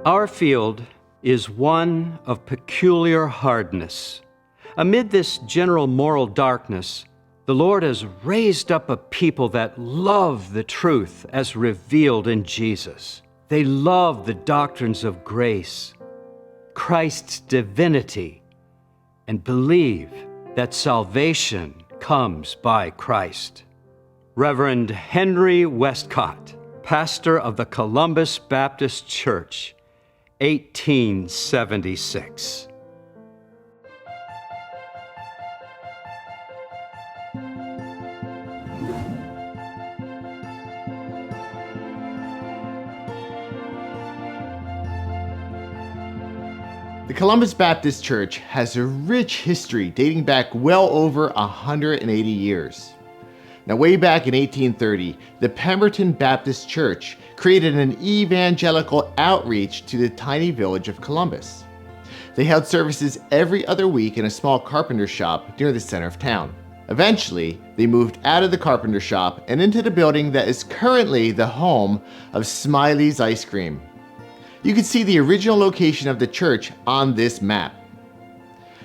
Our field is one of peculiar hardness. Amid this general moral darkness, the Lord has raised up a people that love the truth as revealed in Jesus. They love the doctrines of grace, Christ's divinity, and believe that salvation comes by Christ. Reverend Henry Westcott, pastor of the Columbus Baptist Church, 1876. The Columbus Baptist Church has a rich history dating back well over 180 years. Now, way back in 1830, the Pemberton Baptist Church created an evangelical outreach to the tiny village of Columbus. They held services every other week in a small carpenter shop near the center of town. Eventually, they moved out of the carpenter shop and into the building that is currently the home of Smiley's Ice Cream. You can see the original location of the church on this map.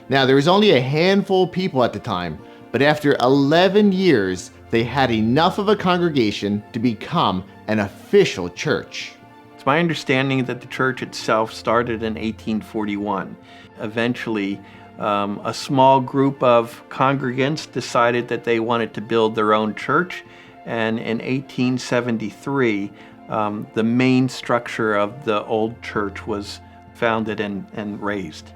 Now, there was only a handful of people at the time, but after 11 years, they had enough of a congregation to become an official church. It's my understanding that the church itself started in 1841. Eventually, a small group of congregants decided that they wanted to build their own church, and in 1873, the main structure of the old church was founded and raised.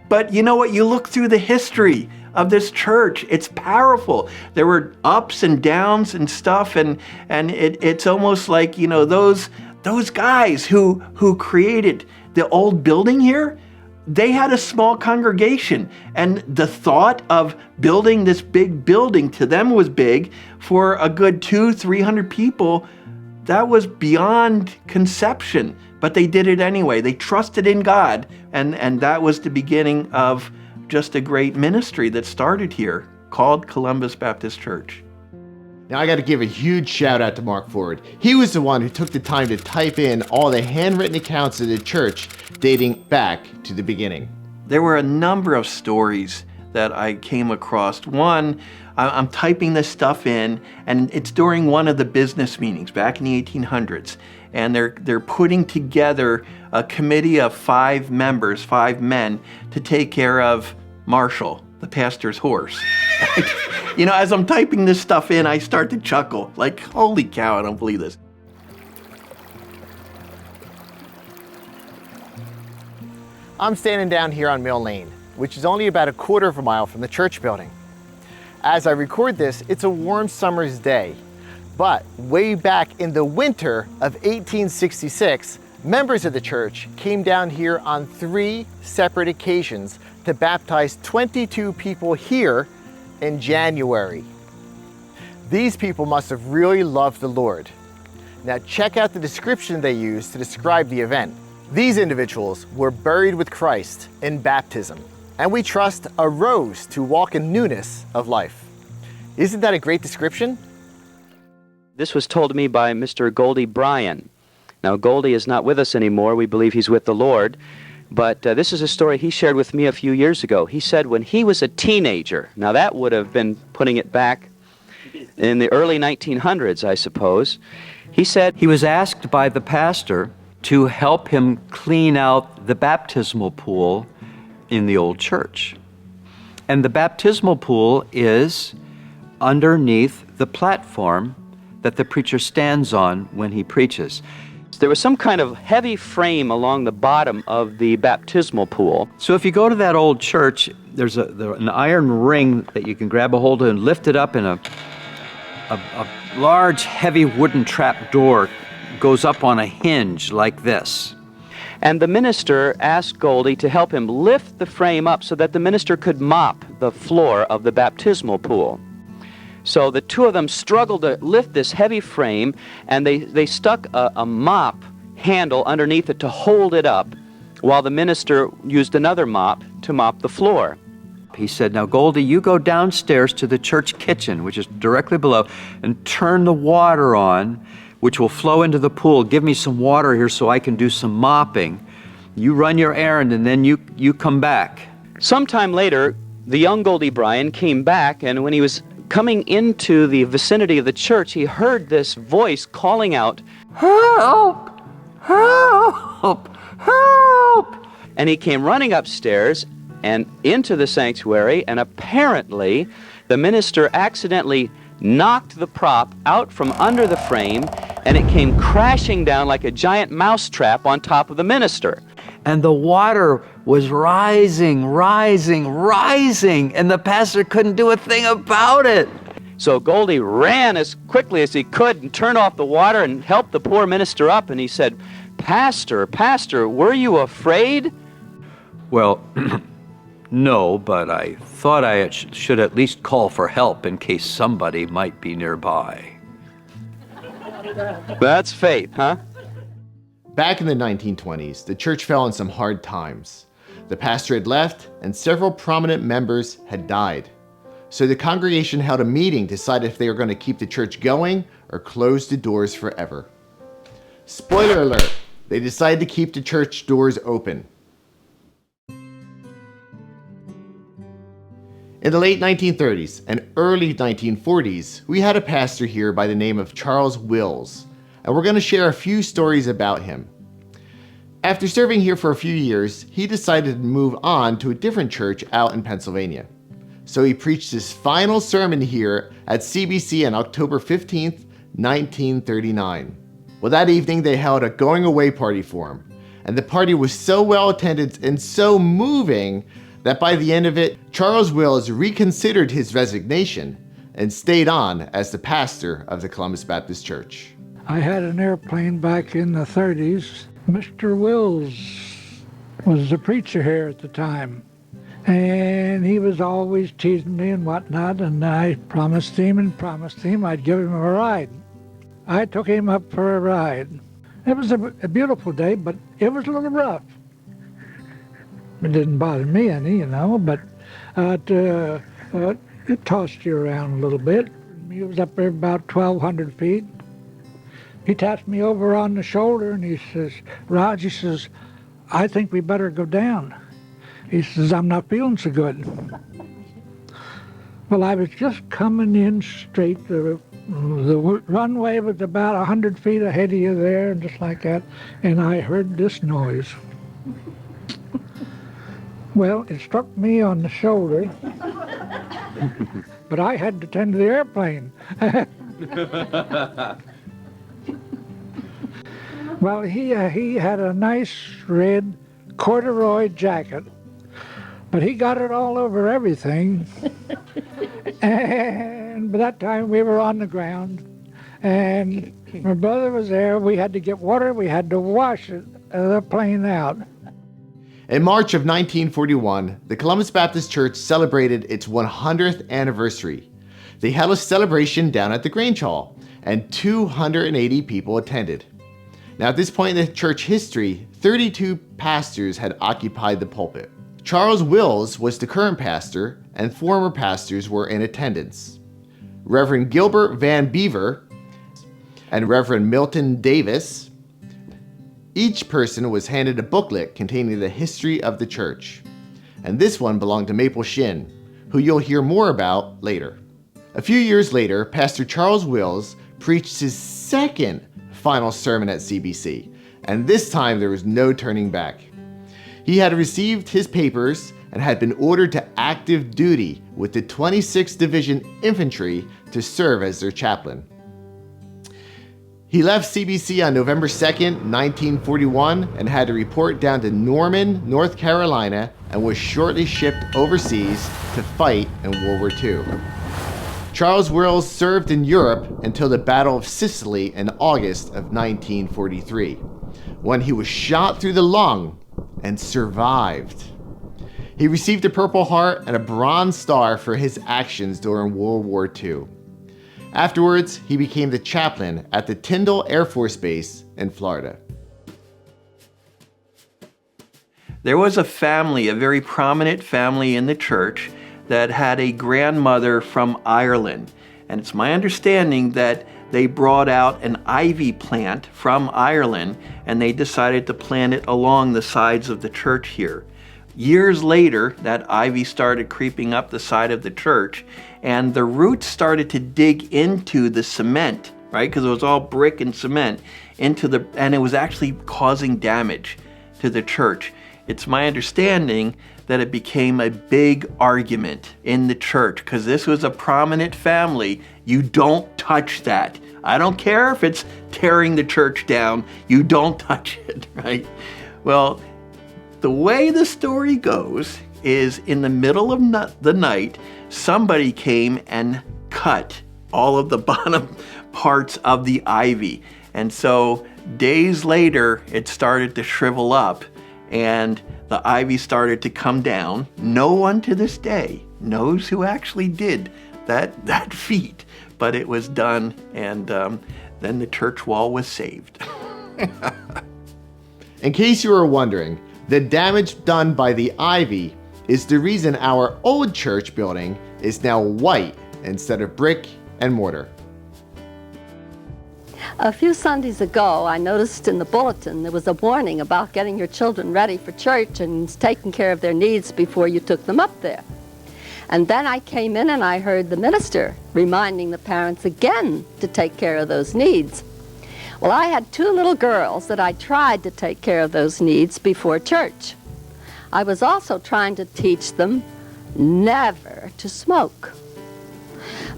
But you know what? You look through the history of this church, it's powerful. There were ups and downs and stuff, and it's almost like, you know, those guys who created the old building here, they had a small congregation, and the thought of building this big building to them was big. For a good 200-300 people, that was beyond conception, but they did it anyway. They trusted in God, and that was the beginning of just a great ministry that started here called Columbus Baptist Church. Now, I got to give a huge shout out to Mark Ford. He was the one who took the time to type in all the handwritten accounts of the church dating back to the beginning. There were a number of stories that I came across. One, I'm typing this stuff in, and it's during one of the business meetings back in the 1800s, and they're putting together a committee of 5 members, 5 men, to take care of Marshall, the pastor's horse. You know, as I'm typing this stuff in, I start to chuckle, like, holy cow, I don't believe this. I'm standing down here on Mill Lane, which is only about a quarter of a mile from the church building. As I record this, it's a warm summer's day, but way back in the winter of 1866, members of the church came down here on 3 separate occasions to baptize 22 people here in January. These people must have really loved the Lord. Now check out the description they used to describe the event. These individuals were buried with Christ in baptism, and we trust arose to walk in newness of life. Isn't that a great description? This was told to me by Mr. Goldie Bryan. Now, Goldie is not with us anymore. We believe he's with the Lord. But this is a story he shared with me a few years ago. He said when he was a teenager, now that would have been putting it back in the early 1900s, I suppose. He said He was asked by the pastor to help him clean out the baptismal pool in the old church. And the baptismal pool is underneath the platform that the preacher stands on when he preaches. there was some kind of heavy frame along the bottom of the baptismal pool. So if you go to that old church, there's an iron ring that you can grab a hold of and lift it up, and a large, heavy wooden trap door goes up on a hinge like this. And the minister asked Goldie to help him lift the frame up so that the minister could mop the floor of the baptismal pool. So the two of them struggled to lift this heavy frame, and they stuck a mop handle underneath it to hold it up, while the minister used another mop to mop the floor. He said, "Now, Goldie, you go downstairs to the church kitchen, which is directly below, and turn the water on, which will flow into the pool. Give me some water here so I can do some mopping. You run your errand and then you come back. Sometime later, the young Goldie Bryan came back, and when he was coming into the vicinity of the church, he heard this voice calling out, "Help! Help! Help!" And he came running upstairs and into the sanctuary, and apparently the minister accidentally knocked the prop out from under the frame, and it came crashing down like a giant mousetrap on top of the minister. And the water was rising, and the pastor couldn't do a thing about it. So Goldie ran as quickly as he could and turned off the water and helped the poor minister up, and he said, Pastor, were you afraid?" Well, no, but I thought I should at least call for help in case somebody might be nearby. That's faith, huh? Back in the 1920s, the church fell in some hard times. The pastor had left, and several prominent members had died. So the congregation held a meeting to decide if they were going to keep the church going or close the doors forever. Spoiler alert, they decided to keep the church doors open. In the late 1930s and early 1940s, we had a pastor here by the name of Charles Wills, and we're going to share a few stories about him. After serving here for a few years, he decided to move on to a different church out in Pennsylvania. So he preached his final sermon here at CBC on October 15th, 1939. Well, that evening they held a going away party for him, and the party was so well attended and so moving that by the end of it, Charles Wills reconsidered his resignation and stayed on as the pastor of the Columbus Baptist Church. I had an airplane back in the 30s. Mr. Wills was the preacher here at the time, and he was always teasing me and whatnot, and I promised him I'd give him a ride. I took him up for a ride. It was a beautiful day, but it was a little rough. It didn't bother me any, but it tossed you around a little bit. He was up there about 1,200 feet. He tapped me over on the shoulder and he says, "Raj," he says, "I think we better go down." He says, "I'm not feeling so good." Well, I was just coming in straight. The runway was about 100 feet ahead of you there, and just like that, and I heard this noise. Well, it struck me on the shoulder, but I had to tend to the airplane. Well, he had a nice red corduroy jacket, but he got it all over everything. And by that time we were on the ground, and my brother was there. We had to get water. We had to wash the plane out. In March of 1941, the Columbus Baptist Church celebrated its 100th anniversary. They held a celebration down at the Grange Hall, and 280 people attended. Now, at this point in the church history, 32 pastors had occupied the pulpit. Charles Wills was the current pastor, and former pastors were in attendance. Reverend Gilbert Van Beaver and Reverend Milton Davis. Each person was handed a booklet containing the history of the church, and this one belonged to Maple Shin, who you'll hear more about later. A few years later, Pastor Charles Wills preached his second final sermon at CBC, and this time there was no turning back. He had received his papers and had been ordered to active duty with the 26th Division Infantry to serve as their chaplain. He left CBC on November 2nd, 1941, and had to report down to Norman, North Carolina, and was shortly shipped overseas to fight in World War II. Charles Wills served in Europe until the Battle of Sicily in August of 1943, when he was shot through the lung and survived. He received a Purple Heart and a Bronze Star for his actions during World War II. Afterwards, he became the chaplain at the Tyndall Air Force Base in Florida. There was a family, a very prominent family in the church, that had a grandmother from Ireland. And it's my understanding that they brought out an ivy plant from Ireland, and they decided to plant it along the sides of the church here. Years later, that ivy started creeping up the side of the church, and the roots started to dig into the cement, right? Because it was all brick and cement, and it was actually causing damage to the church. It's my understanding that it became a big argument in the church because this was a prominent family. You don't touch that. I don't care if it's tearing the church down. You don't touch it, right? Well, the way the story goes is in the middle of the night, somebody came and cut all of the bottom parts of the ivy. And so days later, it started to shrivel up and the ivy started to come down. No one to this day knows who actually did that feat, but it was done, and then the church wall was saved. In case you were wondering, the damage done by the ivy is the reason our old church building is now white instead of brick and mortar. A few Sundays ago, I noticed in the bulletin there was a warning about getting your children ready for church and taking care of their needs before you took them up there. And then I came in and I heard the minister reminding the parents again to take care of those needs. Well, I had 2 little girls that I tried to take care of those needs before church. I was also trying to teach them never to smoke.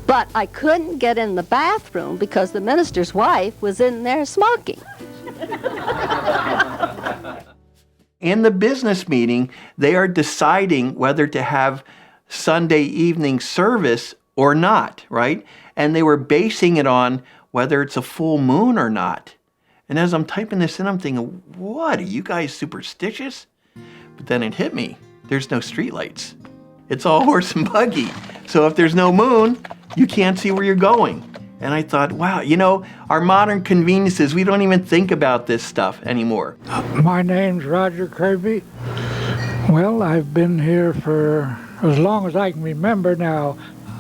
But I couldn't get in the bathroom because the minister's wife was in there smoking. In the business meeting, they are deciding whether to have Sunday evening service or not, right? And they were basing it on whether it's a full moon or not. And as I'm typing this in, I'm thinking, what, are you guys superstitious? But then it hit me. There's no streetlights. It's all horse and buggy. So if there's no moon, you can't see where you're going. And I thought, wow, our modern conveniences, we don't even think about this stuff anymore. My name's Roger Kirby. Well, I've been here for as long as I can remember now.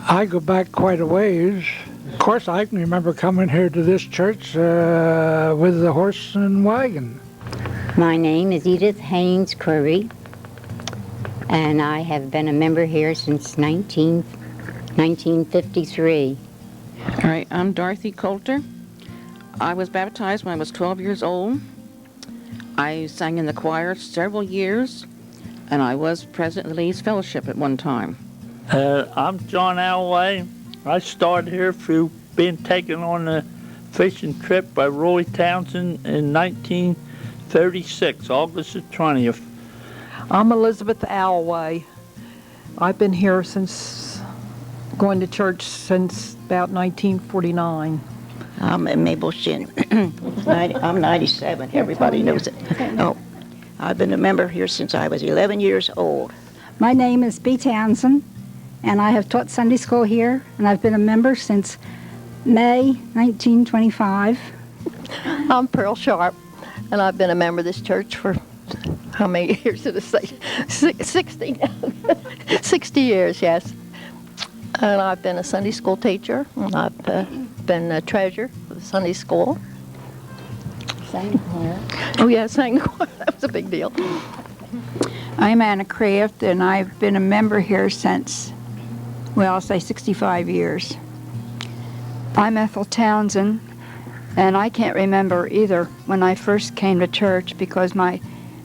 I go back quite a ways. Of course, I can remember coming here to this church with the horse and wagon. My name is Edith Haynes Curry, and I have been a member here since 1953. All right, I'm Dorothy Coulter. I was baptized when I was 12 years old. I sang in the choir several years, and I was president of the Ladies' Fellowship at one time. I'm John Alway. I started here through being taken on a fishing trip by Roy Townsend in 1936, August the 20th. I'm Elizabeth Alway. I've been here going to church since about 1949. I'm Mabel Shin. I'm 97. Everybody knows it. Oh, I've been a member here since I was 11 years old. My name is B. Townsend, and I have taught Sunday school here, and I've been a member since May 1925. I'm Pearl Sharp, and I've been a member of this church for how many years did it say? 60 now. 60 years, yes. And I've been a Sunday school teacher, and I've been a treasurer for the Sunday school. Sang the choir. Oh, yeah, sang the choir. That was a big deal. I'm Anna Kraft, and I've been a member here since, well, I'll say 65 years. I'm Ethel Townsend, and I can't remember either when I first came to church because my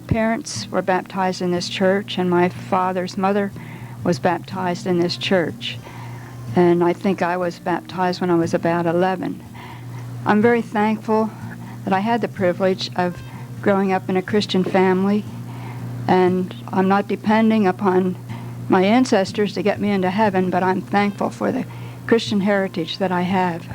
parents were baptized in this church, and my father's mother was baptized in this church. And I think I was baptized when I was about 11. I'm very thankful that I had the privilege of growing up in a Christian family, and I'm not depending upon my ancestors to get me into heaven, but I'm thankful for the Christian heritage that I have.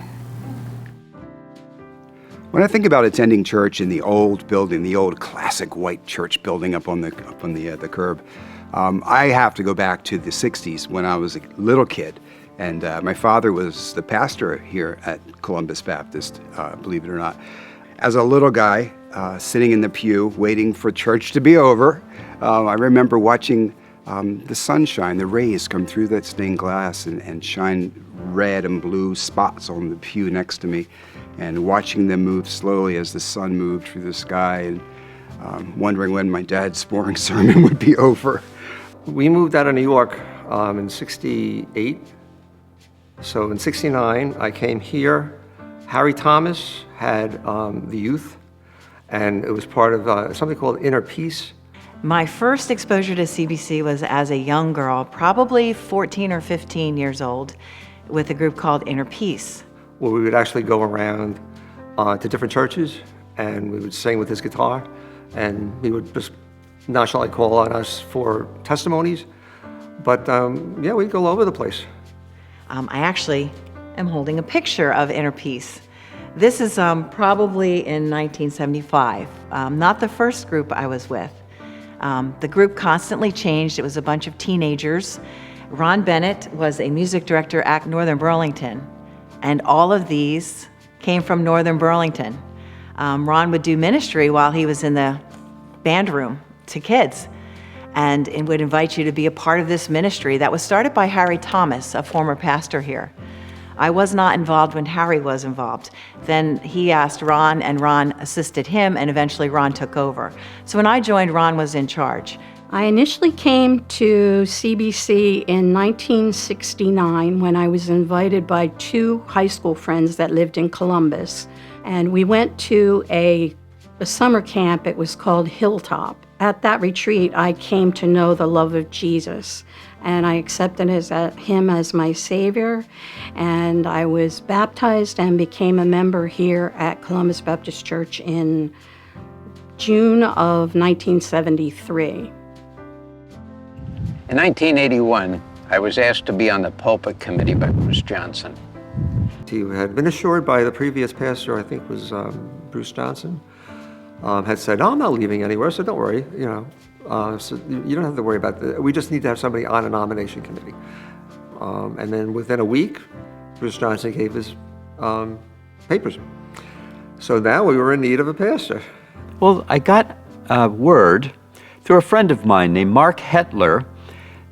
When I think about attending church in the old building, the old classic white church building up on the curb, I have to go back to the 60s when I was a little kid. And my father was the pastor here at Columbus Baptist, believe it or not. As a little guy, sitting in the pew waiting for church to be over, I remember watching the sunshine, the rays come through that stained glass and shine red and blue spots on the pew next to me, and watching them move slowly as the sun moved through the sky, and wondering when my dad's boring sermon would be over. We moved out of New York in '68. So in '69, I came here. Harry Thomas had the youth, and it was part of something called Inner Peace. My first exposure to CBC was as a young girl, probably 14 or 15 years old, with a group called Inner Peace. Where we would actually go around to different churches, and we would sing with his guitar, and he would just nonchalantly call on us for testimonies. But yeah, we'd go all over the place. I actually am holding a picture of Inner Peace. This is probably in 1975, not the first group I was with. The group constantly changed. It was a bunch of teenagers. Ron Bennett was a music director at Northern Burlington, and all of these came from Northern Burlington. Ron would do ministry while he was in the band room to kids, and would invite you to be a part of this ministry that was started by Harry Thomas, a former pastor here. I was not involved when Harry was involved. Then he asked Ron, and Ron assisted him, and eventually Ron took over. So when I joined, Ron was in charge. I initially came to CBC in 1969 when I was invited by two high school friends that lived in Columbus. And we went to a summer camp. It was called Hilltop. At that retreat, I came to know the love of Jesus, and I accepted him as my Savior, and I was baptized and became a member here at Columbus Baptist Church in June of 1973. In 1981, I was asked to be on the pulpit committee by Bruce Johnson. He had been assured by the previous pastor, I think was Bruce Johnson, had said, "Oh, I'm not leaving anywhere, so don't worry, so you don't have to worry about that. We just need to have somebody on a nomination committee." And then within a week, Bruce Johnson gave his papers. So now we were in need of a pastor. Well, I got word through a friend of mine named Mark Hetler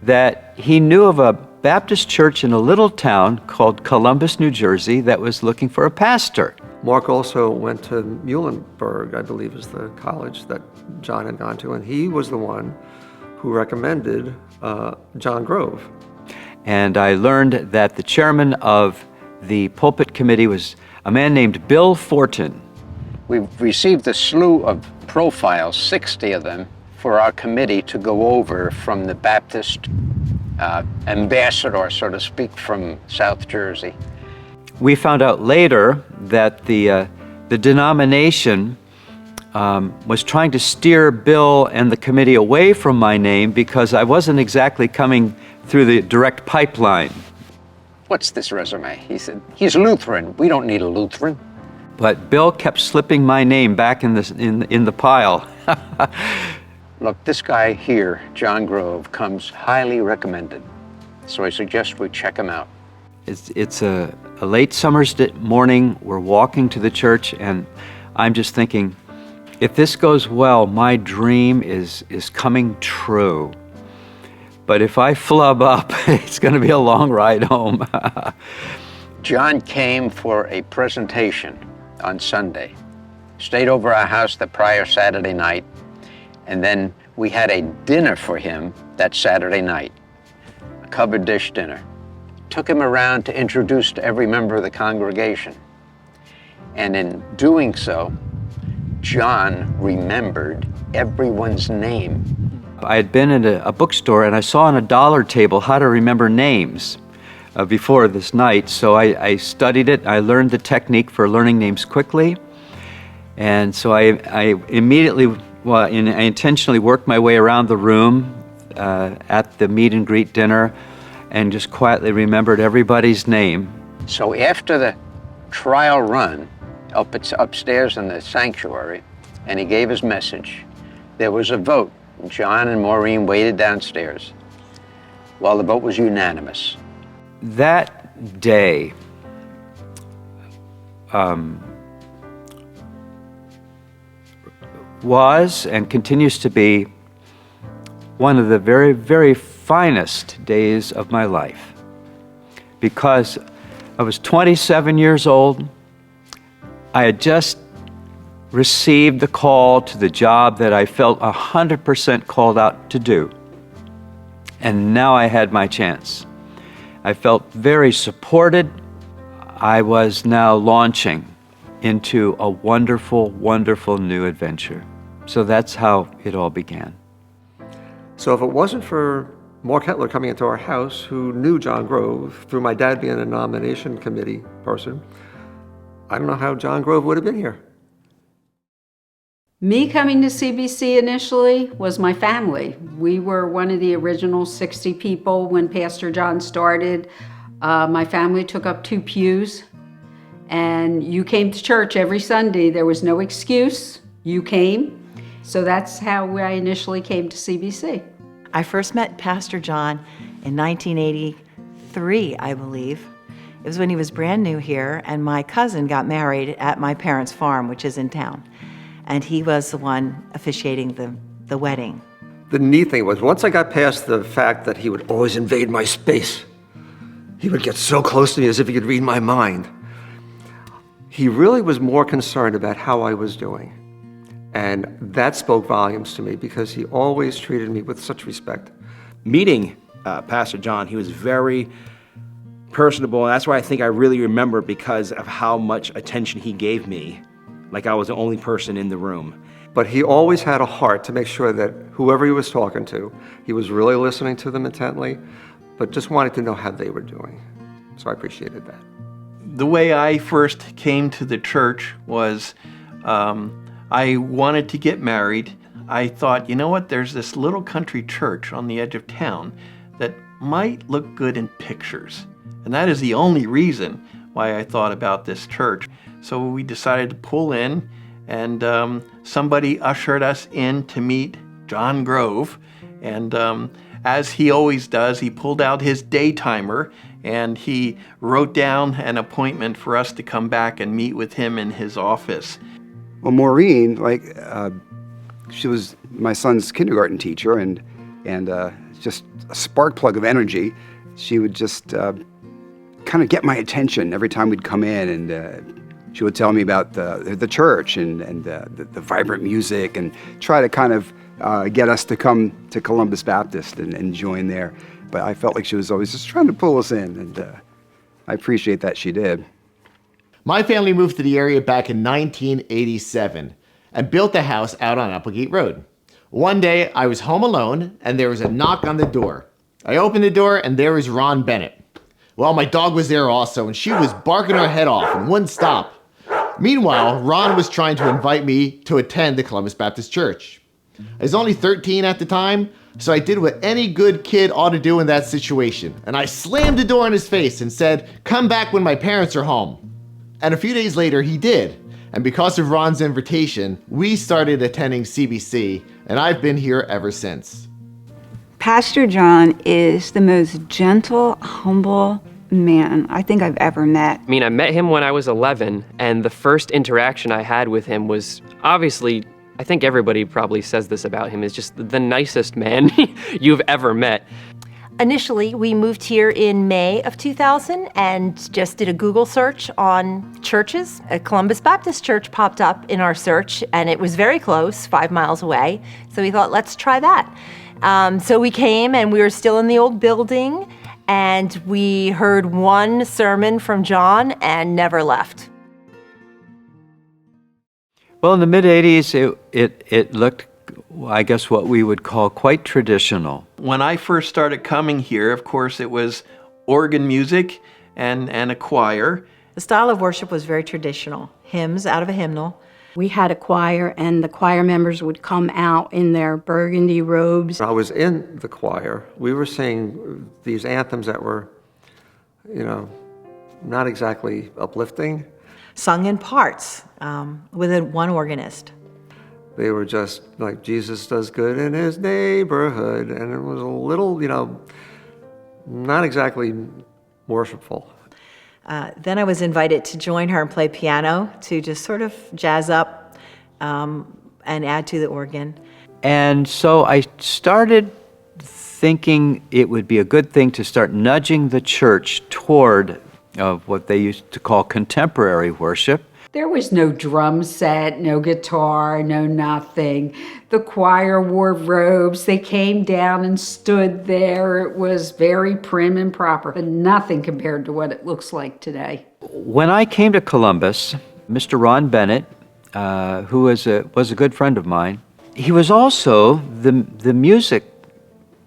that he knew of a Baptist church in a little town called Columbus, New Jersey, that was looking for a pastor. Mark also went to Muhlenberg, I believe is the college that John had gone to, and he was the one who recommended John Grove. And I learned that the chairman of the pulpit committee was a man named Bill Fortin. We've received a slew of profiles, 60 of them, for our committee to go over from the Baptist ambassador, so to speak, from South Jersey. We found out later that the denomination was trying to steer Bill and the committee away from my name because I wasn't exactly coming through the direct pipeline. What's this resume? He said, he's Lutheran. We don't need a Lutheran. But Bill kept slipping my name back in the pile. Look, this guy here, John Grove, comes highly recommended. So I suggest we check him out. It's a late summer's morning. We're walking to the church, and I'm just thinking, if this goes well, my dream is coming true. But if I flub up, it's going to be a long ride home. John came for a presentation on Sunday, stayed over our house the prior Saturday night, and then we had a dinner for him that Saturday night, a covered dish dinner. Took him around to introduce to every member of the congregation. And in doing so, John remembered everyone's name. I had been in a bookstore and I saw on a dollar table how to remember names before this night. So I studied it. I learned the technique for learning names quickly. And so I immediately, I intentionally worked my way around the room at the meet and greet dinner and just quietly remembered everybody's name. So after the trial run, upstairs in the sanctuary, and he gave his message, there was a vote. John and Maureen waited downstairs. Well, the vote was unanimous. That day, was and continues to be one of the very, very finest days of my life, because I was 27 years old. I had just received the call to the job that I felt 100% called out to do. And now I had my chance. I felt very supported. I was now launching into a wonderful, wonderful new adventure. So that's how it all began. So if it wasn't for Mark Hetler coming into our house, who knew John Grove, through my dad being a nomination committee person, I don't know how John Grove would have been here. Me coming to CBC initially was my family. We were one of the original 60 people when Pastor John started. My family took up 2 pews, and you came to church every Sunday. There was no excuse. You came. So that's how I initially came to CBC. I first met Pastor John in 1983, I believe. It was when he was brand new here, and my cousin got married at my parents' farm, which is in town. And he was the one officiating the wedding. The neat thing was, once I got past the fact that he would always invade my space, he would get so close to me as if he could read my mind. He really was more concerned about how I was doing. And that spoke volumes to me because he always treated me with such respect. Meeting Pastor John, he was very personable, and that's why I think I really remember, because of how much attention he gave me, like I was the only person in the room. But he always had a heart to make sure that whoever he was talking to, he was really listening to them intently, but just wanted to know how they were doing. So I appreciated that. The way I first came to the church was I wanted to get married. I thought, you know what, there's this little country church on the edge of town that might look good in pictures. And that is the only reason why I thought about this church. So we decided to pull in, and somebody ushered us in to meet John Grove. And as he always does, he pulled out his day timer and he wrote down an appointment for us to come back and meet with him in his office. Well, Maureen, she was my son's kindergarten teacher, and just a spark plug of energy. She would just kind of get my attention every time we'd come in, and she would tell me about the church and the vibrant music, and try to kind of get us to come to Columbus Baptist and join there. But I felt like she was always just trying to pull us in, and I appreciate that she did. My family moved to the area back in 1987 and built a house out on Applegate Road. One day, I was home alone, and there was a knock on the door. I opened the door, and there was Ron Bennett. Well, my dog was there also, and she was barking her head off and wouldn't stop. Meanwhile, Ron was trying to invite me to attend the Columbus Baptist Church. I was only 13 at the time, so I did what any good kid ought to do in that situation, and I slammed the door in his face and said, "Come back when my parents are home." And a few days later, he did. And because of Ron's invitation, we started attending CBC, and I've been here ever since. Pastor John is the most gentle, humble man I think I've ever met. I mean, I met him when I was 11, and the first interaction I had with him was obviously, I think everybody probably says this about him, is just the nicest man you've ever met. Initially, we moved here in May of 2000 and just did a Google search on churches. A Columbus Baptist Church popped up in our search, and it was very close, 5 miles away. So we thought, let's try that. So we came, and we were still in the old building, and we heard one sermon from John and never left. Well, in the mid-'80s, it looked, I guess, what we would call quite traditional. When I first started coming here, of course, it was organ music and a choir. The style of worship was very traditional. Hymns out of a hymnal. We had a choir, and the choir members would come out in their burgundy robes. I was in the choir. We were singing these anthems that were, not exactly uplifting. Sung in parts with one organist. They were just like, Jesus does good in his neighborhood. And it was a little, not exactly worshipful. Then I was invited to join her and play piano to just sort of jazz up and add to the organ. And so I started thinking it would be a good thing to start nudging the church toward what they used to call contemporary worship. There was no drum set, no guitar, no nothing. The choir wore robes. They came down and stood there. It was very prim and proper, but nothing compared to what it looks like today. When I came to Columbus, Mr. Ron Bennett, who was a good friend of mine, he was also the music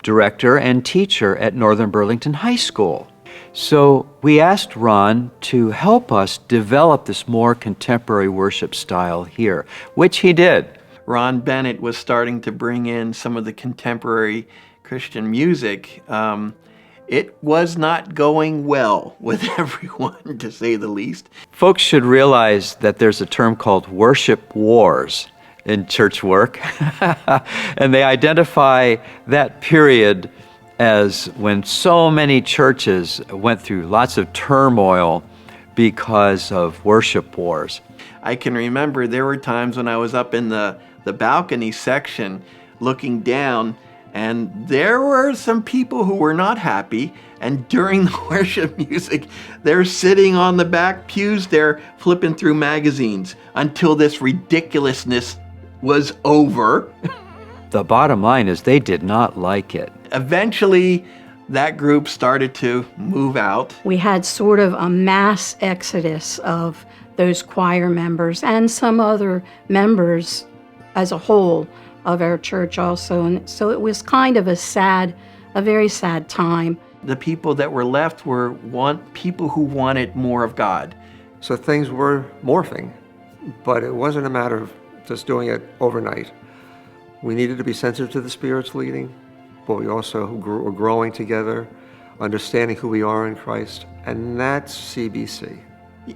director and teacher at Northern Burlington High School. So we asked Ron to help us develop this more contemporary worship style here, which he did. Ron Bennett was starting to bring in some of the contemporary Christian music. It was not going well with everyone, to say the least. Folks should realize that there's a term called worship wars in church work, and they identify that period as when so many churches went through lots of turmoil because of worship wars. I can remember there were times when I was up in the balcony section looking down, and there were some people who were not happy, and during the worship music, they're sitting on the back pews there flipping through magazines until this ridiculousness was over. The bottom line is they did not like it. Eventually, that group started to move out. We had sort of a mass exodus of those choir members and some other members as a whole of our church also. And so it was kind of a very sad time. The people that were left were people who wanted more of God. So things were morphing, but it wasn't a matter of just doing it overnight. We needed to be sensitive to the Spirit's leading, but we also were growing together, understanding who we are in Christ, and that's CBC.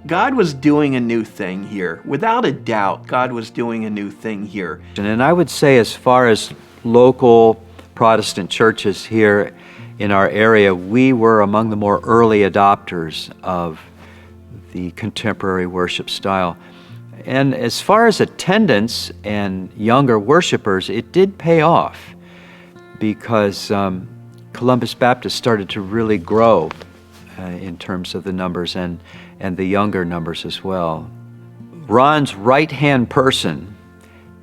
God was doing a new thing here. Without a doubt, God was doing a new thing here. And I would say, as far as local Protestant churches here in our area, we were among the more early adopters of the contemporary worship style. And as far as attendance and younger worshipers, it did pay off, because Columbus Baptist started to really grow in terms of the numbers and the younger numbers as well. Ron's right-hand person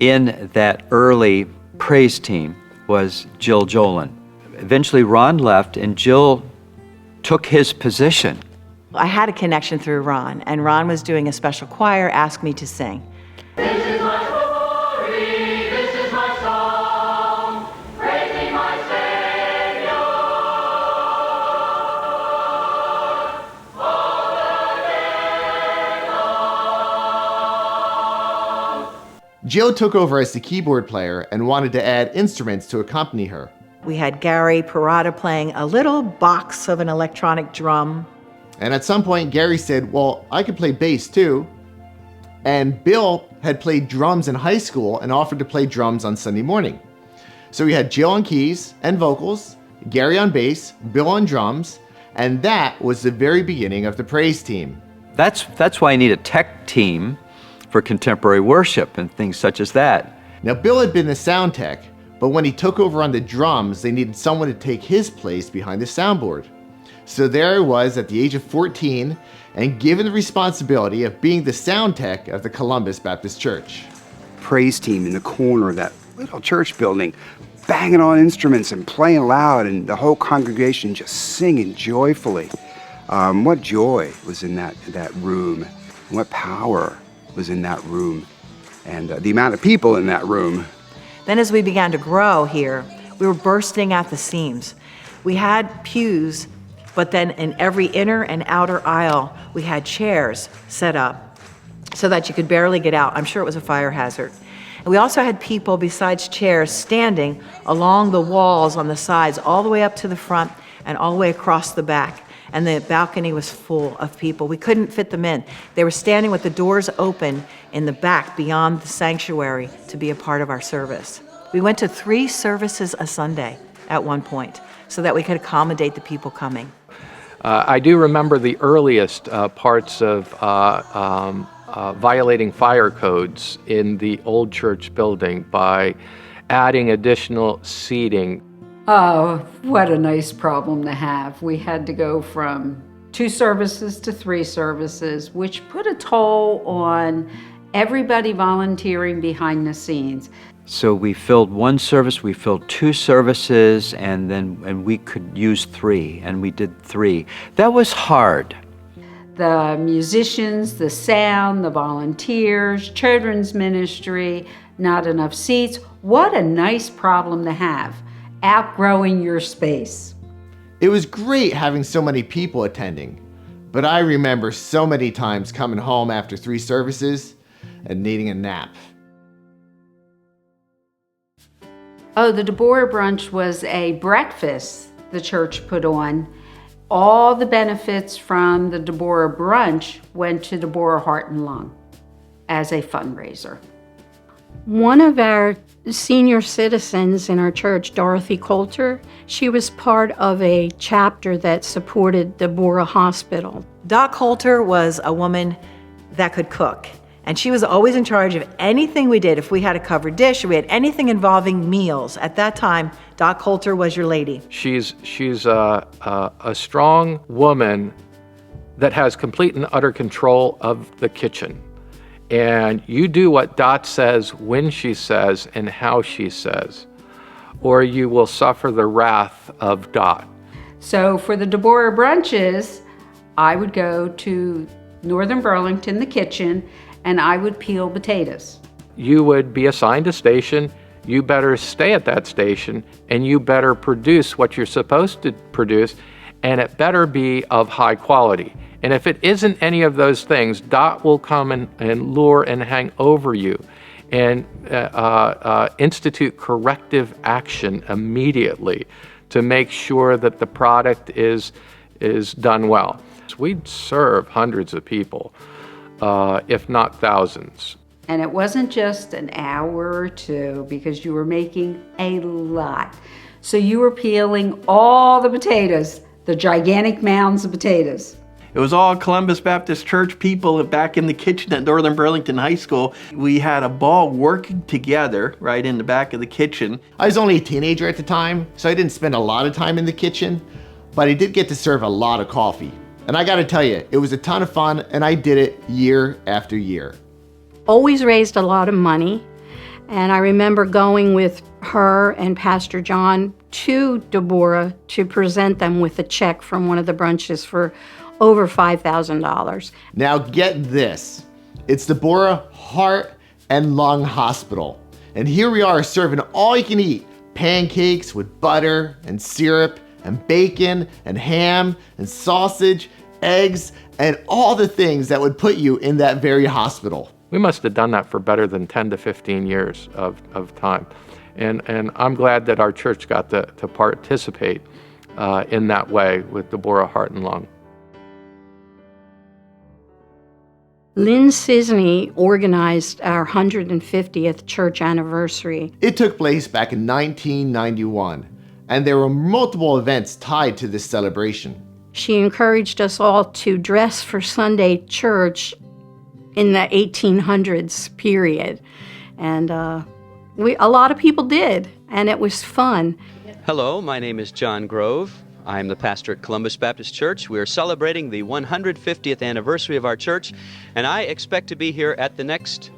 in that early praise team was Jill Jolin. Eventually Ron left and Jill took his position. I had a connection through Ron, and Ron was doing a special choir, asked me to sing. This is my story, this is my song, praising my Savior all the day long. Jill took over as the keyboard player and wanted to add instruments to accompany her. We had Gary Parada playing a little box of an electronic drum. And at some point, Gary said, well, I could play bass too. And Bill had played drums in high school and offered to play drums on Sunday morning. So we had Jill on keys and vocals, Gary on bass, Bill on drums, and that was the very beginning of the praise team. That's why I need a tech team for contemporary worship and things such as that. Now, Bill had been the sound tech, but when he took over on the drums, they needed someone to take his place behind the soundboard. So there I was at the age of 14 and given the responsibility of being the sound tech of the Columbus Baptist Church. Praise team in the corner of that little church building, banging on instruments and playing loud, and the whole congregation just singing joyfully. What joy was in that room, and what power was in that room, and the amount of people in that room. Then as we began to grow here, we were bursting at the seams. We had pews, but then in every inner and outer aisle, we had chairs set up so that you could barely get out. I'm sure it was a fire hazard. And we also had people, besides chairs, standing along the walls on the sides, all the way up to the front and all the way across the back. And the balcony was full of people. We couldn't fit them in. They were standing with the doors open in the back beyond the sanctuary to be a part of our service. We went to 3 services a Sunday at one point so that we could accommodate the people coming. I do remember the earliest parts of violating fire codes in the old church building by adding additional seating. Oh, what a nice problem to have. We had to go from 2 services to 3 services, which put a toll on everybody volunteering behind the scenes. So we filled 1 service, we filled 2 services, and we could use 3, and we did 3. That was hard. The musicians, the sound, the volunteers, children's ministry, not enough seats. What a nice problem to have, outgrowing your space. It was great having so many people attending, but I remember so many times coming home after 3 services and needing a nap. Oh, the Deborah Brunch was a breakfast the church put on. All the benefits from the Deborah Brunch went to Deborah Heart and Lung as a fundraiser. One of our senior citizens in our church, Dorothy Coulter, she was part of a chapter that supported Deborah Hospital. Doc Coulter was a woman that could cook, and she was always in charge of anything we did. If we had a covered dish, or we had anything involving meals, at that time, Doc Coulter was your lady. She's a strong woman that has complete and utter control of the kitchen. And you do what Dot says, when she says, and how she says, or you will suffer the wrath of Dot. So for the Deborah Brunches, I would go to Northern Burlington, the kitchen, and I would peel potatoes. You would be assigned a station, you better stay at that station, and you better produce what you're supposed to produce, and it better be of high quality. And if it isn't any of those things, Dot will come and lure and hang over you and institute corrective action immediately to make sure that the product is done well. We'd serve hundreds of people, if not thousands. And it wasn't just an hour or 2 because you were making a lot. So you were peeling all the potatoes, the gigantic mounds of potatoes. It was all Columbus Baptist Church people back in the kitchen at Northern Burlington High School. We had a ball working together right in the back of the kitchen. I was only a teenager at the time, so I didn't spend a lot of time in the kitchen, but I did get to serve a lot of coffee. And I gotta tell you, it was a ton of fun, and I did it year after year. Always raised a lot of money, and I remember going with her and Pastor John to Deborah to present them with a check from one of the brunches for over $5,000. Now get this, it's Deborah Heart and Lung Hospital. And here we are serving all you can eat, pancakes with butter and syrup and bacon and ham and sausage, eggs, and all the things that would put you in that very hospital. We must have done that for better than 10 to 15 years of time. And I'm glad that our church got to participate in that way with Deborah Heart and Lung. Lynn Sisney organized our 150th church anniversary. It took place back in 1991, and there were multiple events tied to this celebration. She encouraged us all to dress for Sunday church in the 1800s period. And a lot of people did, and it was fun. Hello, my name is John Grove. I'm the pastor at Columbus Baptist Church. We are celebrating the 150th anniversary of our church, and I expect to be here at the next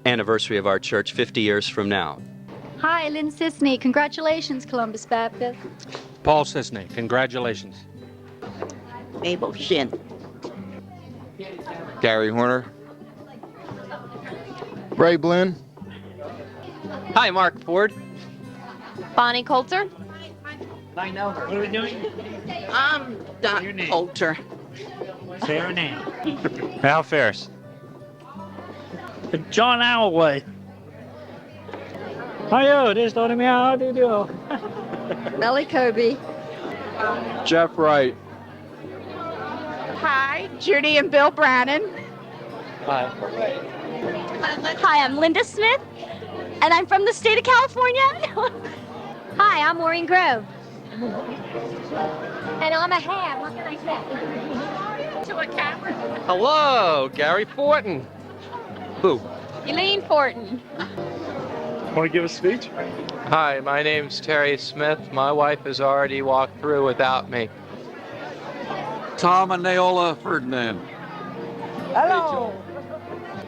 anniversary of our church 50 years from now. Hi, Lynn Sisney. Congratulations, Columbus Baptist. Paul Sisney. Congratulations. Mabel Shin. Gary Horner. Ray Blinn. Hi, Mark Ford. Bonnie Coulter. I know her. What are we doing? I'm Doc Coulter. Say her name. Al Ferris. John Alloway. Hiyo, this is me. How do you do? Melly Kobe. Jeff Wright. Hi, Judy and Bill Brannon. Hi. Hi, I'm Linda Smith, and I'm from the state of California. Hi, I'm Maureen Grove. And I'm a ham. What can I say? To a camera. Hello, Gary Fortin. Who? Elaine Fortin. Want to give a speech? Hi, my name's Terry Smith. My wife has already walked through without me. Tom and Naola Ferdinand. Hello.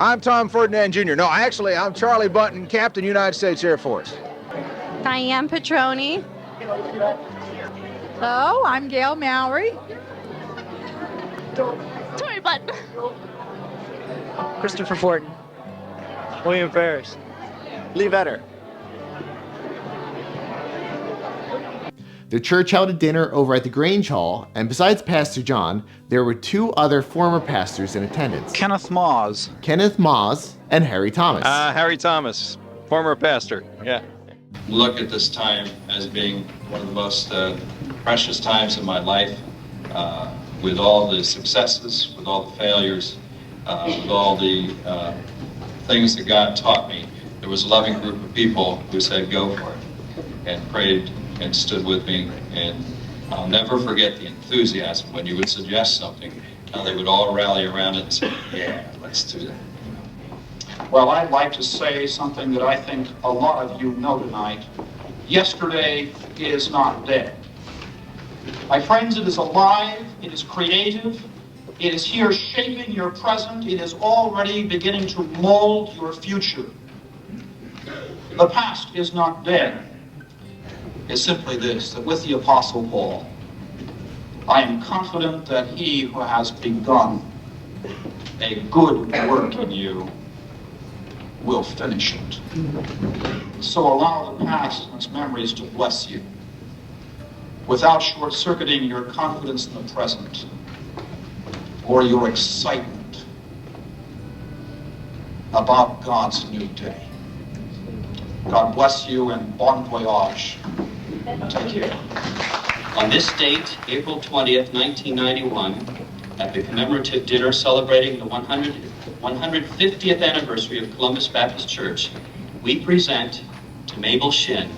I'm Tom Ferdinand Jr. No, actually, I'm Charlie Bunton, Captain, United States Air Force. Diane Petroni. Hello, I'm Gail Mowry. Tori Button. Christopher Fortin. William Ferris. Lee Vetter. The church held a dinner over at the Grange Hall, and besides Pastor John, there were two other former pastors in attendance. Kenneth Moss. Kenneth Moss and Harry Thomas. Harry Thomas, former pastor, yeah. Look at this time as being one of the most precious times in my life, with all the successes, with all the failures, with all the things that God taught me. There was a loving group of people who said, go for it, and prayed and stood with me, and I'll never forget the enthusiasm when you would suggest something. They would all rally around it and say, yeah, let's do that. Well, I'd like to say something that I think a lot of you know tonight. Yesterday is not dead. My friends, it is alive, it is creative, it is here shaping your present, it is already beginning to mold your future. The past is not dead. It's simply this, that with the Apostle Paul, I am confident that he who has begun a good work in you will finish it. So allow the past and its memories to bless you without short-circuiting your confidence in the present or your excitement about God's new day. God bless you and bon voyage. Take care. On this date, April 20th, 1991, at the commemorative dinner celebrating the 150th anniversary of Columbus Baptist Church, we present to Mabel Shin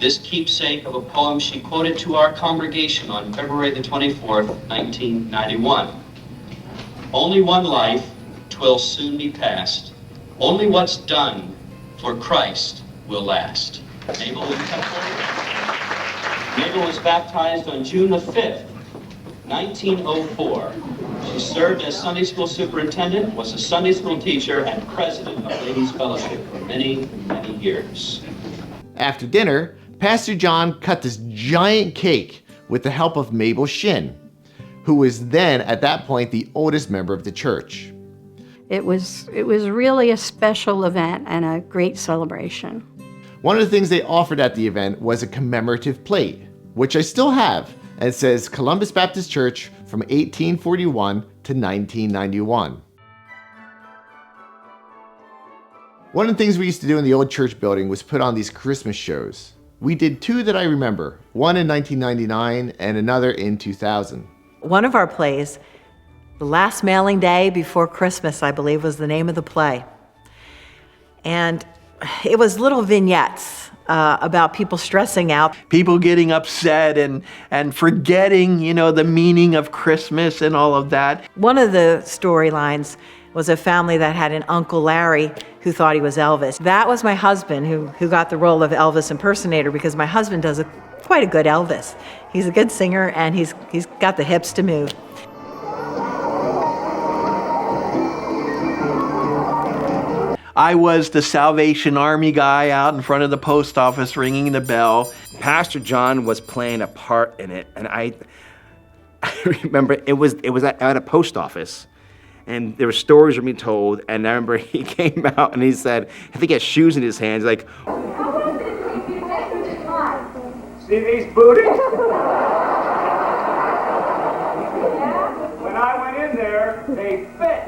this keepsake of a poem she quoted to our congregation on February the 24th, 1991. Only one life, 'twill soon be past. Only what's done for Christ will last. Mabel, will you come forward? Mabel was baptized on June the 5th, 1904. She served as Sunday school superintendent, was a Sunday school teacher, and president of Ladies Fellowship for many, many years. After dinner, Pastor John cut this giant cake with the help of Mabel Shin, who was then, at that point, the oldest member of the church. It was really a special event and a great celebration. One of the things they offered at the event was a commemorative plate, which I still have, and it says Columbus Baptist Church from 1841 to 1991. One of the things we used to do in the old church building was put on these Christmas shows. We did two that I remember, one in 1999 and another in 2000. One of our plays, The Last Mailing Day Before Christmas, I believe, was the name of the play. And it was little vignettes about people stressing out. People getting upset and forgetting, the meaning of Christmas and all of that. One of the storylines was a family that had an Uncle Larry who thought he was Elvis. That was my husband who got the role of Elvis impersonator, because my husband does quite a good Elvis. He's a good singer and he's got the hips to move. I was the Salvation Army guy out in front of the post office ringing the bell. Pastor John was playing a part in it, and I remember it was at a post office, and there were stories being told, and I remember he came out and he said, I think he had shoes in his hands, like, see these booties? When I went in there, they fit.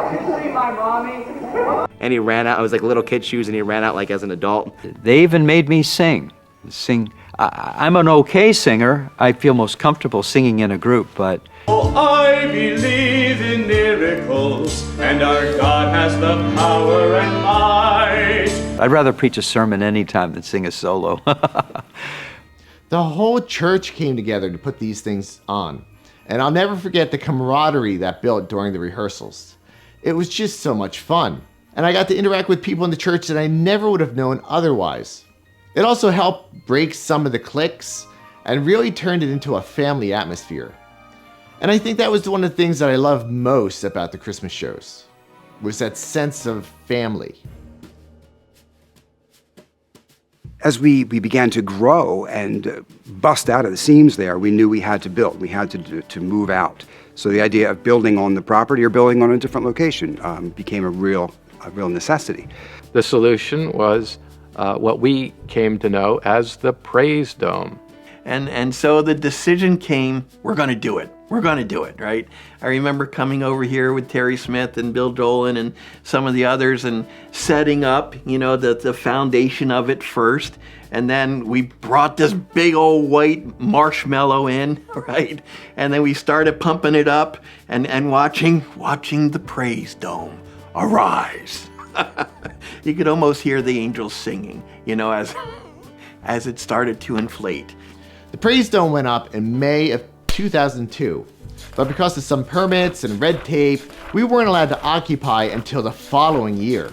You see my mommy? and he ran out. I was like little kid shoes, and he ran out like as an adult. They even made me sing. I'm an okay singer. I feel most comfortable singing in a group, but Oh, I believe in miracles, and our God has the power and might. I'd rather preach a sermon anytime than sing a solo. The whole church came together to put these things on. And I'll never forget the camaraderie that built during the rehearsals. It was just so much fun. And I got to interact with people in the church that I never would have known otherwise. It also helped break some of the cliques and really turned it into a family atmosphere. And I think that was one of the things that I loved most about the Christmas shows, was that sense of family. As we began to grow and bust out of the seams there, we knew we had to build. We had to move out. So the idea of building on the property or building on a different location became a real necessity. The solution was what we came to know as the Praise Dome. And so the decision came, we're going to do it. We're going to do it, right? I remember coming over here with Terry Smith and Bill Dolan and some of the others and setting up, the foundation of it first. And then we brought this big old white marshmallow in, right? And then we started pumping it up and watching the Praise Dome arise. You could almost hear the angels singing, as it started to inflate. The Praise Dome went up in May of 2002, but because of some permits and red tape, we weren't allowed to occupy until the following year.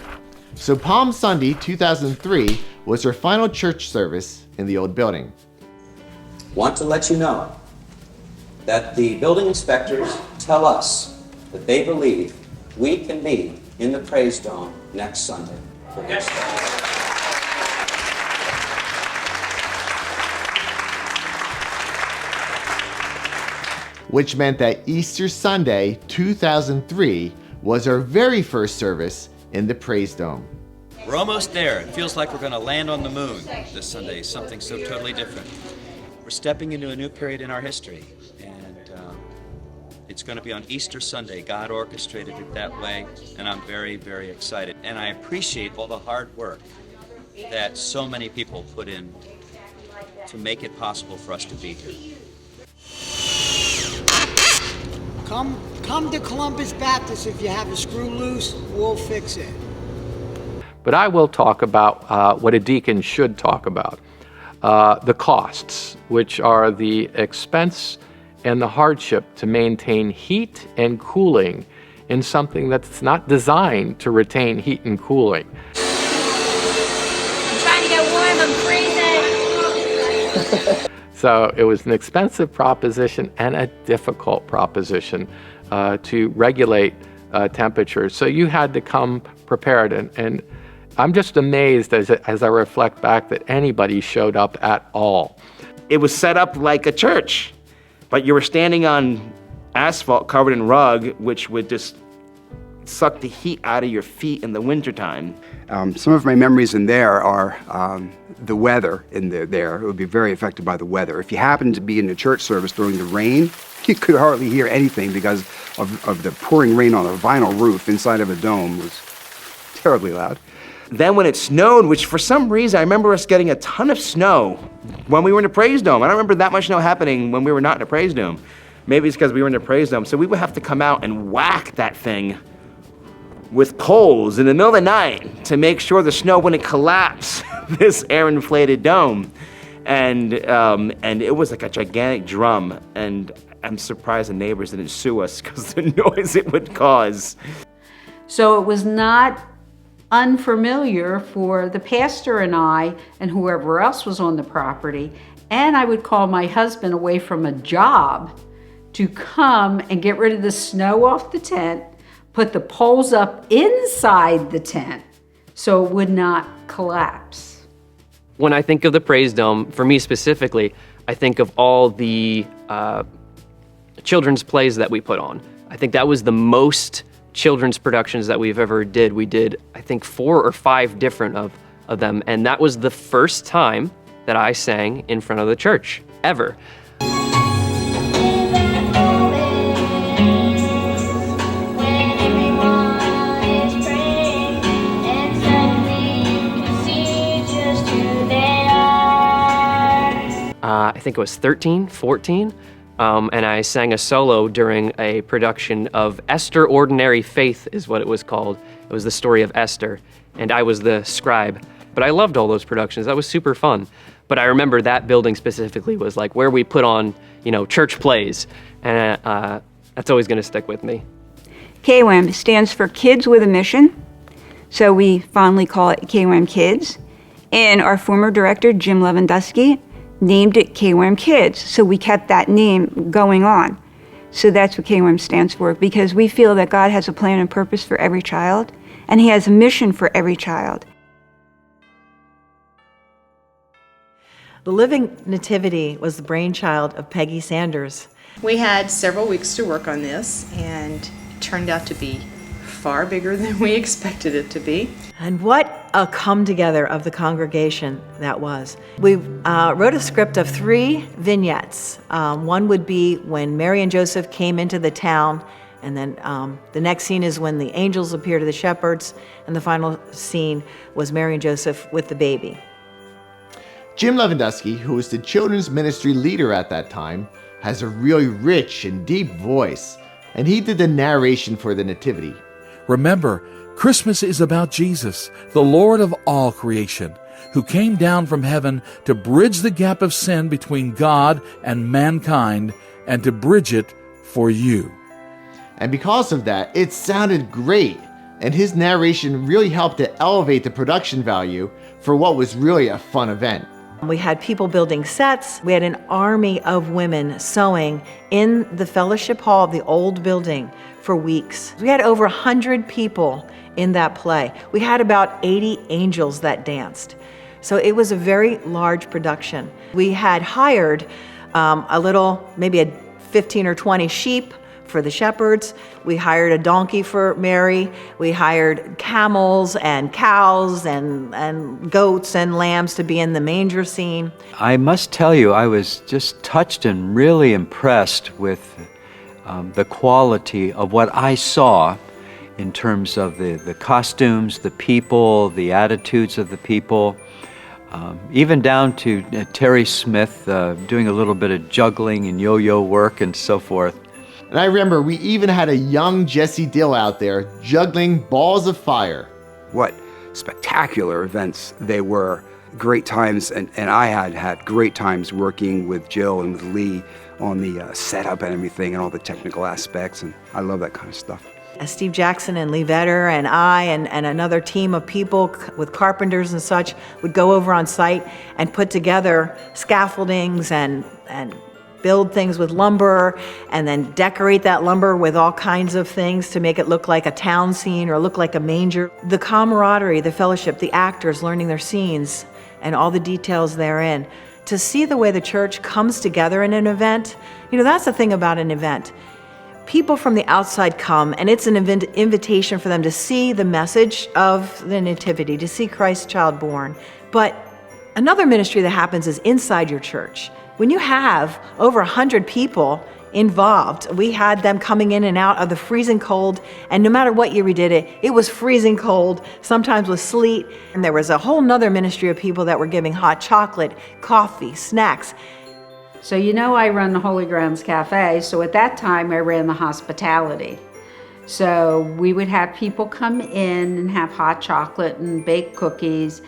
So Palm Sunday 2003 was our final church service in the old building. Want to let you know that the building inspectors tell us that they believe we can be in the Praise Dome next Sunday. Which meant that Easter Sunday 2003 was our very first service in the Praise Dome. We're almost there. It feels like we're going to land on the moon this Sunday, something so totally different. We're stepping into a new period in our history, and it's going to be on Easter Sunday. God orchestrated it that way, and I'm very, very excited. And I appreciate all the hard work that so many people put in to make it possible for us to be here. Come to Columbus Baptist. If you have a screw loose, we'll fix it. But I will talk about what a deacon should talk about. The costs, which are the expense and the hardship to maintain heat and cooling in something that's not designed to retain heat and cooling. I'm trying to get warm, I'm freezing. So it was an expensive proposition and a difficult proposition to regulate temperatures. So you had to come prepared. And I'm just amazed as I reflect back that anybody showed up at all. It was set up like a church, but you were standing on asphalt covered in rug, which would just suck the heat out of your feet in the wintertime. Some of my memories in there are the weather in there. It would be very affected by the weather. If you happened to be in a church service during the rain, you could hardly hear anything because of the pouring rain on a vinyl roof inside of a dome. It was terribly loud. Then when it snowed, which for some reason I remember us getting a ton of snow when we were in the Praise Dome. I don't remember that much snow happening when we were not in the Praise Dome. Maybe it's because we were in the Praise Dome. So we would have to come out and whack that thing with poles in the middle of the night to make sure the snow wouldn't collapse this air-inflated dome. And it was like a gigantic drum, and I'm surprised the neighbors didn't sue us because the noise it would cause. So it was not unfamiliar for the pastor and I and whoever else was on the property, and I would call my husband away from a job to come and get rid of the snow off the tent, put the poles up inside the tent so it would not collapse. When I think of the Praise Dome, for me specifically, I think of all the children's plays that we put on. I think that was the most children's productions that we've ever did. We did, I think, 4 or 5 different of them, and that was the first time that I sang in front of the church, ever. I think it was 13, 14, and I sang a solo during a production of Esther Ordinary Faith is what it was called. It was the story of Esther, and I was the scribe. But I loved all those productions. That was super fun. But I remember that building specifically was like where we put on, church plays, and that's always going to stick with me. KWAM stands for Kids with a Mission. So we fondly call it KYM Kids. And our former director, Jim Lewandowski, named it KYM Kids. So we kept that name going on. So that's what KYM stands for, because we feel that God has a plan and purpose for every child, and He has a mission for every child. The Living Nativity was the brainchild of Peggy Sanders. We had several weeks to work on this, and it turned out to be far bigger than we expected it to be. And what a come together of the congregation that was. We wrote a script of 3 vignettes. One would be when Mary and Joseph came into the town, and then the next scene is when the angels appear to the shepherds, and the final scene was Mary and Joseph with the baby. Jim Lewandowski, who was the children's ministry leader at that time, has a really rich and deep voice, and he did the narration for the Nativity. Remember, Christmas is about Jesus, the Lord of all creation, who came down from heaven to bridge the gap of sin between God and mankind and to bridge it for you. And because of that, it sounded great, and his narration really helped to elevate the production value for what was really a fun event. We had people building sets. We had an army of women sewing in the fellowship hall of the old building for weeks. We had over 100 people in that play. We had about 80 angels that danced. So it was a very large production. We had hired maybe a 15 or 20 sheep for the shepherds. We hired a donkey for Mary. We hired camels and cows and goats and lambs to be in the manger scene. I must tell you, I was just touched and really impressed with the quality of what I saw in terms of the costumes, the people, the attitudes of the people, even down to Terry Smith doing a little bit of juggling and yo-yo work and so forth. And I remember we even had a young Jesse Dill out there juggling balls of fire. What spectacular events they were. Great times, and I had great times working with Jill and with Lee on the setup and everything and all the technical aspects, and I love that kind of stuff. Steve Jackson and Lee Vetter and I and another team of people with carpenters and such would go over on site and put together scaffoldings and build things with lumber and then decorate that lumber with all kinds of things to make it look like a town scene or look like a manger. The camaraderie, the fellowship, the actors learning their scenes and all the details therein. To see the way the church comes together in an event, that's the thing about an event. People from the outside come, and it's an invitation for them to see the message of the Nativity, to see Christ's child born. But another ministry that happens is inside your church. When you have over 100 people involved, we had them coming in and out of the freezing cold, and no matter what year we did it, it was freezing cold, sometimes with sleet, and there was a whole nother ministry of people that were giving hot chocolate, coffee, snacks. So I run the Holy Grounds Cafe, so at that time I ran the hospitality. So we would have people come in and have hot chocolate and bake cookies.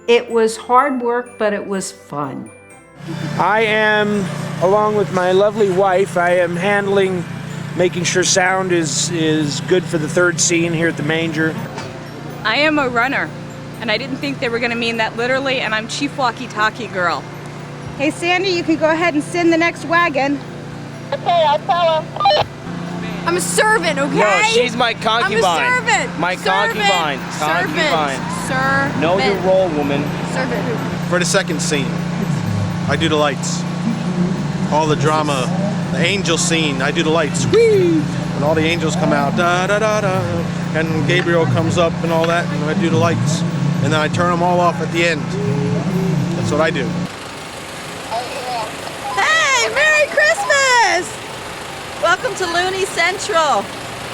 It was hard work, but it was fun. I am, along with my lovely wife, I am making sure sound is good for the third scene here at the manger. I am a runner, and I didn't think they were going to mean that literally, and I'm Chief Walkie-Talkie Girl. Hey, Sandy, you can go ahead and send the next wagon. Okay, I'll tell her. I'm a servant, okay? No, she's my concubine. I'm a servant. My concubine. Servant. Know your role, woman. Servant. For the second scene, I do the lights. All the drama, the angel scene, I do the lights. Whee! And all the angels come out, da da da da. And Gabriel comes up and all that, and I do the lights. And then I turn them all off at the end. That's what I do. Hey, Merry Christmas! Welcome to Looney Central,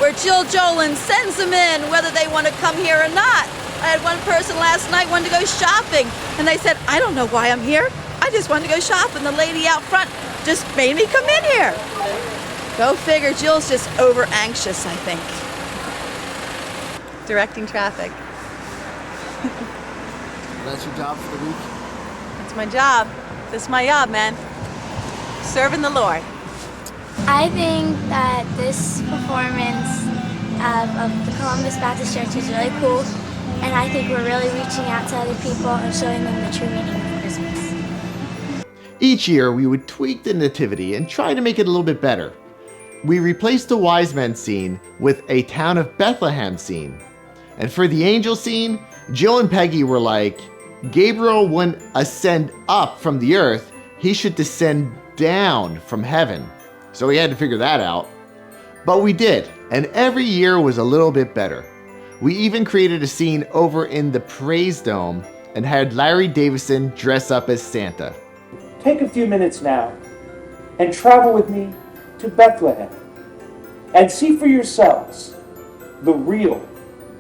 where Jill Jolin sends them in whether they want to come here or not. I had one person last night wanted to go shopping, and they said, I don't know why I'm here. I just wanted to go shopping. The lady out front just made me come in here. Go figure, Jill's just over anxious, I think. Directing traffic. That's your job for the week? That's my job. This is my job, man. Serving the Lord. I think that this performance of the Columbus Baptist Church is really cool and I think we're really reaching out to other people and showing them the true meaning of Christmas. Each year, we would tweak the nativity and try to make it a little bit better. We replaced the wise men scene with a town of Bethlehem scene. And for the angel scene, Jill and Peggy were like, Gabriel wouldn't ascend up from the earth, he should descend down from heaven. So we had to figure that out. But we did, and every year was a little bit better. We even created a scene over in the Praise Dome and had Larry Davison dress up as Santa. Take a few minutes now and travel with me to Bethlehem and see for yourselves the real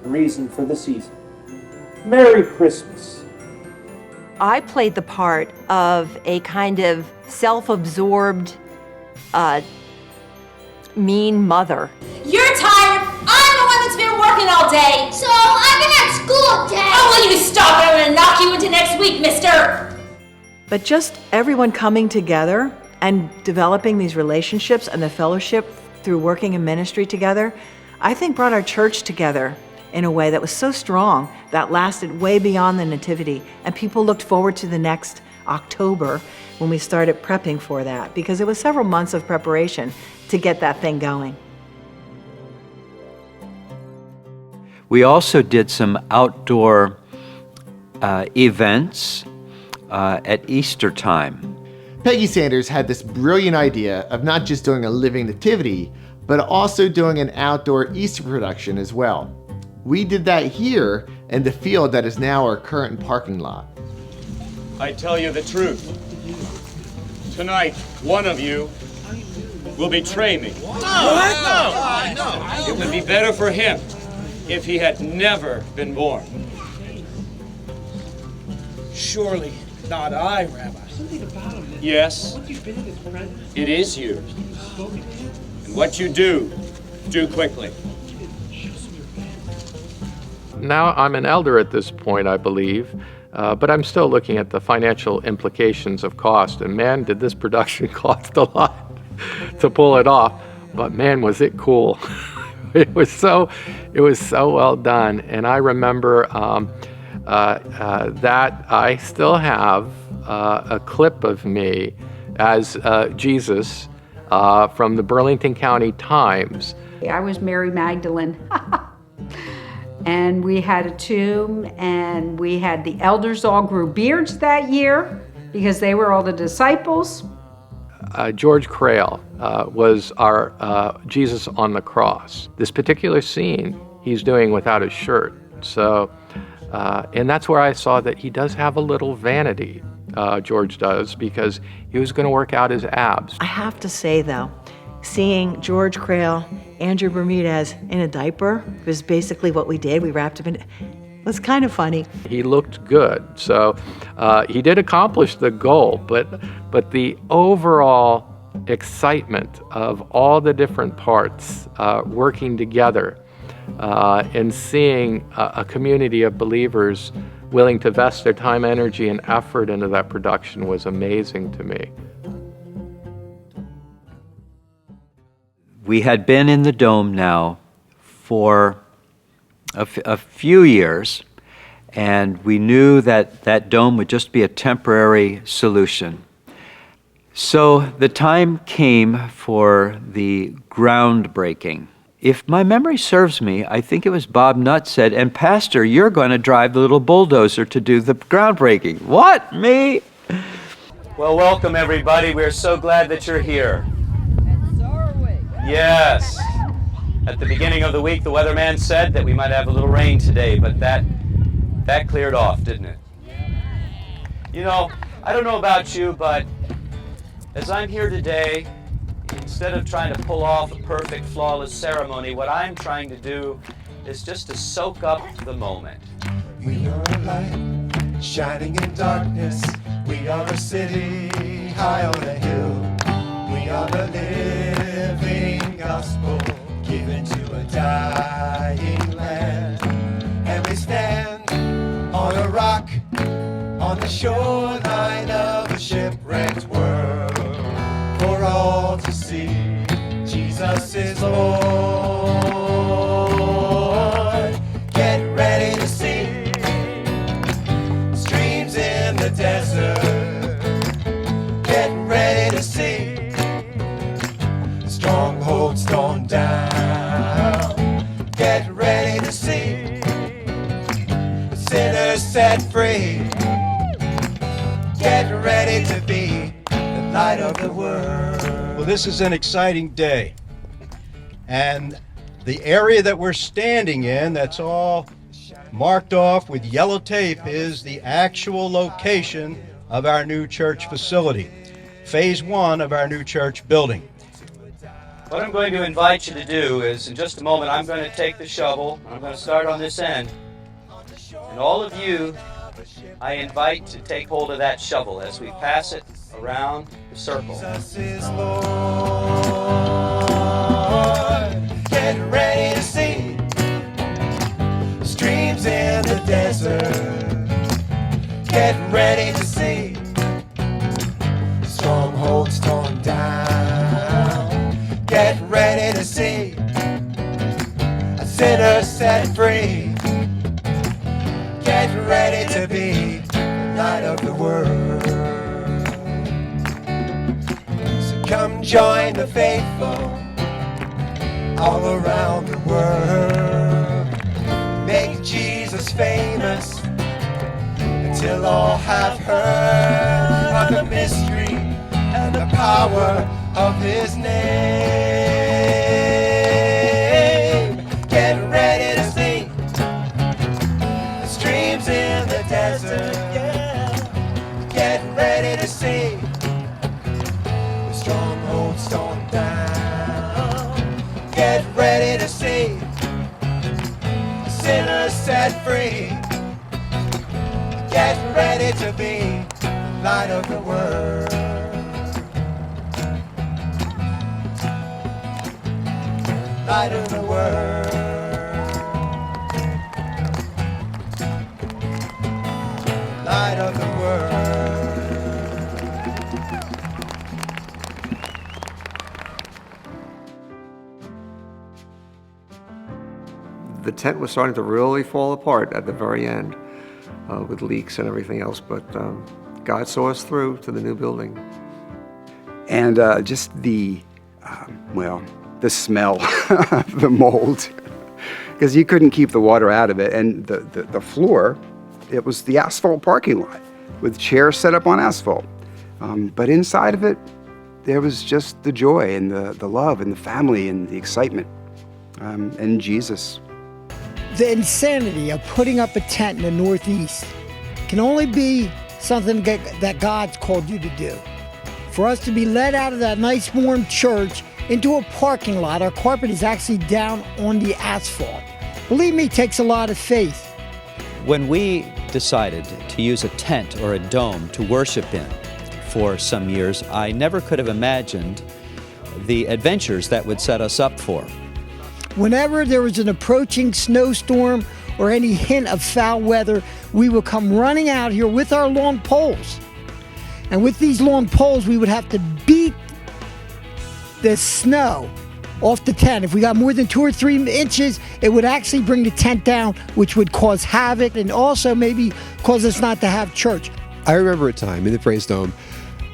reason for the season. Merry Christmas. I played the part of a kind of self-absorbed, mean mother. You're tired. I'm the one that's been working all day. So I've been at school all day. Oh, will you stop it? I'm going to knock you into next week, mister. But just everyone coming together and developing these relationships and the fellowship through working in ministry together, I think brought our church together in a way that was so strong that lasted way beyond the nativity. And people looked forward to the next October when we started prepping for that, because it was several months of preparation to get that thing going. We also did some outdoor events at Easter time. Peggy Sanders had this brilliant idea of not just doing a living nativity, but also doing an outdoor Easter production as well. We did that here in the field that is now our current parking lot. I tell you the truth. Tonight, one of you will betray me. No. It would be better for him if he had never been born. Surely not I, Rabbi. Yes, it is you. And what you do quickly. Now I'm an elder at this point, I believe, but I'm still looking at the financial implications of cost. And man, did this production cost a lot to pull it off. But man, was it cool! It was so well done. And I remember that I still have a clip of me as Jesus from the Burlington County Times. I was Mary Magdalene. And we had a tomb, and we had the elders all grew beards that year because they were all the disciples. George Crail was our Jesus on the cross. This particular scene he's doing without his shirt. So, and that's where I saw that he does have a little vanity, George does, because he was going to work out his abs. I have to say, though, seeing George Crail, Andrew Bermudez in a diaper was basically what we did. We wrapped him in. It was kind of funny. He looked good, so he did accomplish the goal, but the overall excitement of all the different parts working together and seeing a community of believers willing to invest their time, energy, and effort into that production was amazing to me. We had been in the Dome now for a few years, and we knew that that Dome would just be a temporary solution. So the time came for the groundbreaking. If my memory serves me, I think it was Bob Nutt said, "And Pastor, you're going to drive the little bulldozer to do the groundbreaking." What, me? Well, welcome everybody. We're so glad that you're here. Yes. At the beginning of the week, the weatherman said that we might have a little rain today, but that cleared off, didn't it? You know, I don't know about you, but as I'm here today, instead of trying to pull off a perfect, flawless ceremony, what I'm trying to do is just to soak up the moment. We are a light shining in darkness. We are a city high on a hill. We are the living gospel given to a dying land. And we stand on a rock on the shoreline of a shipwrecked world for all to see. Jesus is Lord. Get ready to see sinners set free. Get ready to be the light of the world. Well, this is an exciting day. And the area that we're standing in, that's all marked off with yellow tape, is the actual location of our new church facility, phase 1 of our new church building. What I'm going to invite you to do is, in just a moment, I'm going to take the shovel. I'm going to start on this end. And all of you, I invite to take hold of that shovel as we pass it around the circle. Jesus is Lord. Get ready to see streams in the desert. Get ready to see strongholds torn down. Get ready to see a sinner set free. Get ready to be the light of the world. So come join the faithful all around the world. Make Jesus famous until all have heard of the mystery and the power of his name. Get ready to see the streams in the desert. Yeah. Get ready to see the strongholds torn down. Get ready to see the sinners set free. Get ready to be the light of the world. Light of the world. Light of the world. The tent was starting to really fall apart at the very end with leaks and everything else, but God saw us through to the new building. And just the smell of the mold, because you couldn't keep the water out of it. And the floor, it was the asphalt parking lot with chairs set up on asphalt. But inside of it, there was just the joy and the love and the family and the excitement and Jesus. The insanity of putting up a tent in the Northeast can only be something that God's called you to do. For us to be led out of that nice warm church into a parking lot, our carpet is actually down on the asphalt. Believe me, it takes a lot of faith. When we decided to use a tent or a dome to worship in for some years, I never could have imagined the adventures that would set us up for. Whenever there was an approaching snowstorm or any hint of foul weather, we would come running out here with our long poles. And with these long poles, we would have to beat the snow off the tent. If we got more than 2 or 3 inches, it would actually bring the tent down, which would cause havoc and also maybe cause us not to have church. I remember a time in the Praise Dome,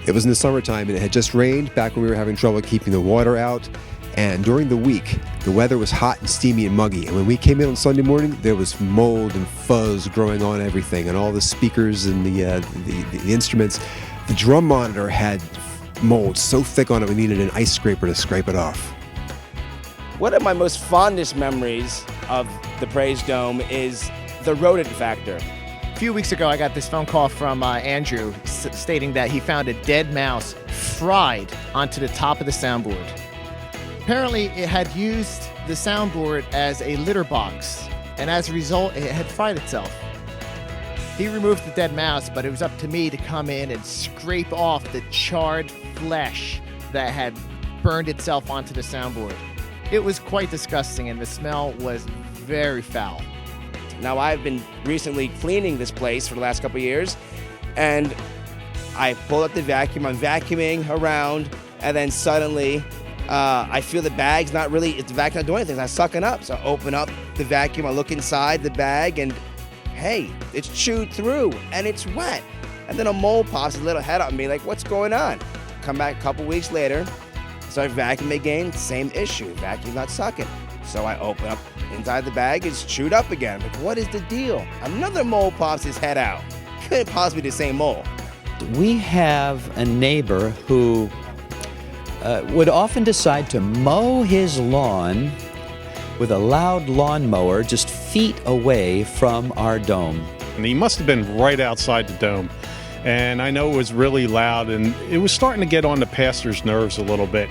it was in the summertime and it had just rained back when we were having trouble keeping the water out. And during the week, the weather was hot and steamy and muggy. And when we came in on Sunday morning, there was mold and fuzz growing on everything, and all the speakers and the instruments. The drum monitor had mold so thick on it we needed an ice scraper to scrape it off. One of my most fondest memories of the Praise Dome is the rodent factor. A few weeks ago, I got this phone call from Andrew stating that he found a dead mouse fried onto the top of the soundboard. Apparently, it had used the soundboard as a litter box, and as a result, it had fried itself. He removed the dead mouse, but it was up to me to come in and scrape off the charred flesh that had burned itself onto the soundboard. It was quite disgusting, and the smell was very foul. Now, I've been recently cleaning this place for the last couple of years, and I pull up the vacuum, I'm vacuuming around, and then suddenly I feel the bag's not really, the vacuum not doing anything, it's not sucking up. So I open up the vacuum, I look inside the bag, and hey, it's chewed through, and it's wet. And then a mole pops his little head up at me like, what's going on? Come back a couple weeks later, start vacuuming again, same issue, vacuum not sucking. So I open up Inside the bag is chewed up again. Like, what is the deal? Another mole pops his head out. Couldn't possibly be the same mole. We have a neighbor who would often decide to mow his lawn with a loud lawnmower just feet away from our dome. And he must have been right outside the dome. And I know it was really loud, and it was starting to get on the pastor's nerves a little bit.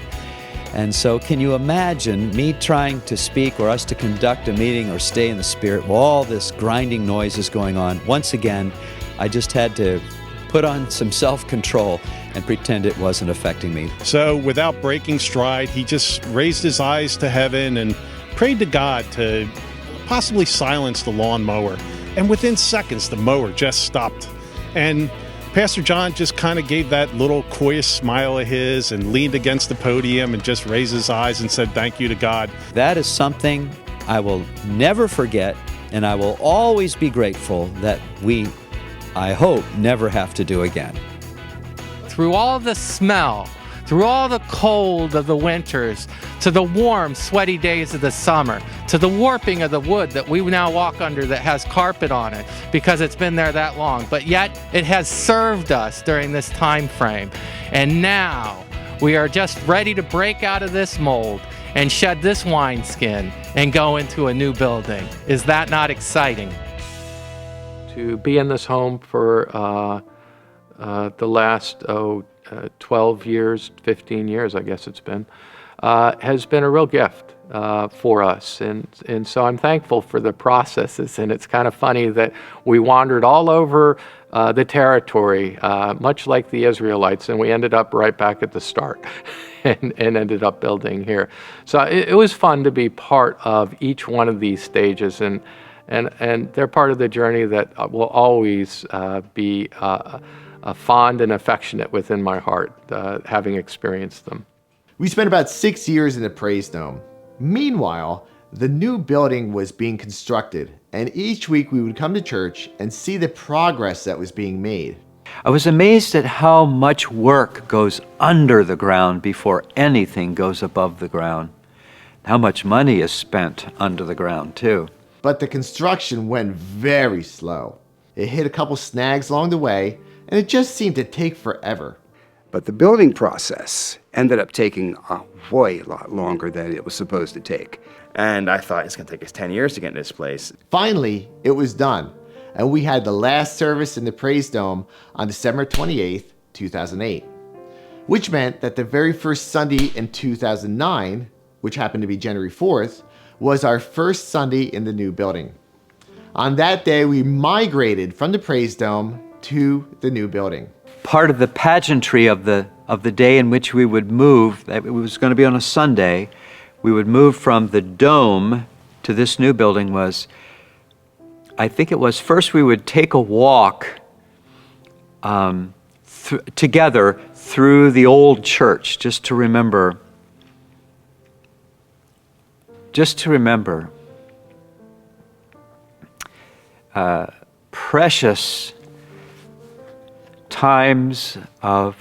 And so can you imagine me trying to speak or us to conduct a meeting or stay in the spirit while all this grinding noise is going on? Once again, I just had to put on some self-control and pretend it wasn't affecting me. So without breaking stride, he just raised his eyes to heaven and prayed to God to possibly silence the lawnmower. And within seconds, the mower just stopped. And Pastor John just kind of gave that little coy smile of his and leaned against the podium and just raised his eyes and said, "Thank you to God." That is something I will never forget, and I will always be grateful that we, I hope, never have to do again. Through all the smell, through all the cold of the winters, to the warm, sweaty days of the summer, to the warping of the wood that we now walk under that has carpet on it because it's been there that long, but yet it has served us during this time frame. And now we are just ready to break out of this mold and shed this wineskin and go into a new building. Is that not exciting? To be in this home for the last 12 years, 15 years, I guess it's been, has been a real gift for us. And so I'm thankful for the processes. And it's kind of funny that we wandered all over the territory, much like the Israelites, and we ended up right back at the start and ended up building here. So it was fun to be part of each one of these stages. And they're part of the journey that will always be fond and affectionate within my heart, having experienced them. We spent about 6 years in the Praise Dome. Meanwhile, the new building was being constructed, and each week we would come to church and see the progress that was being made. I was amazed at how much work goes under the ground before anything goes above the ground. How much money is spent under the ground, too. But the construction went very slow. It hit a couple snags along the way, and it just seemed to take forever. But the building process ended up taking a way lot longer than it was supposed to take. And I thought it's going to take us 10 years to get in this place. Finally, it was done, and we had the last service in the Praise Dome on December 28th, 2008, which meant that the very first Sunday in 2009, which happened to be January 4th, was our first Sunday in the new building. On that day, we migrated from the Praise Dome to the new building. Part of the pageantry of the day in which we would move, it was going to be on a Sunday, we would move from the dome to this new building was, I think it was first we would take a walk together through the old church, just to remember precious times of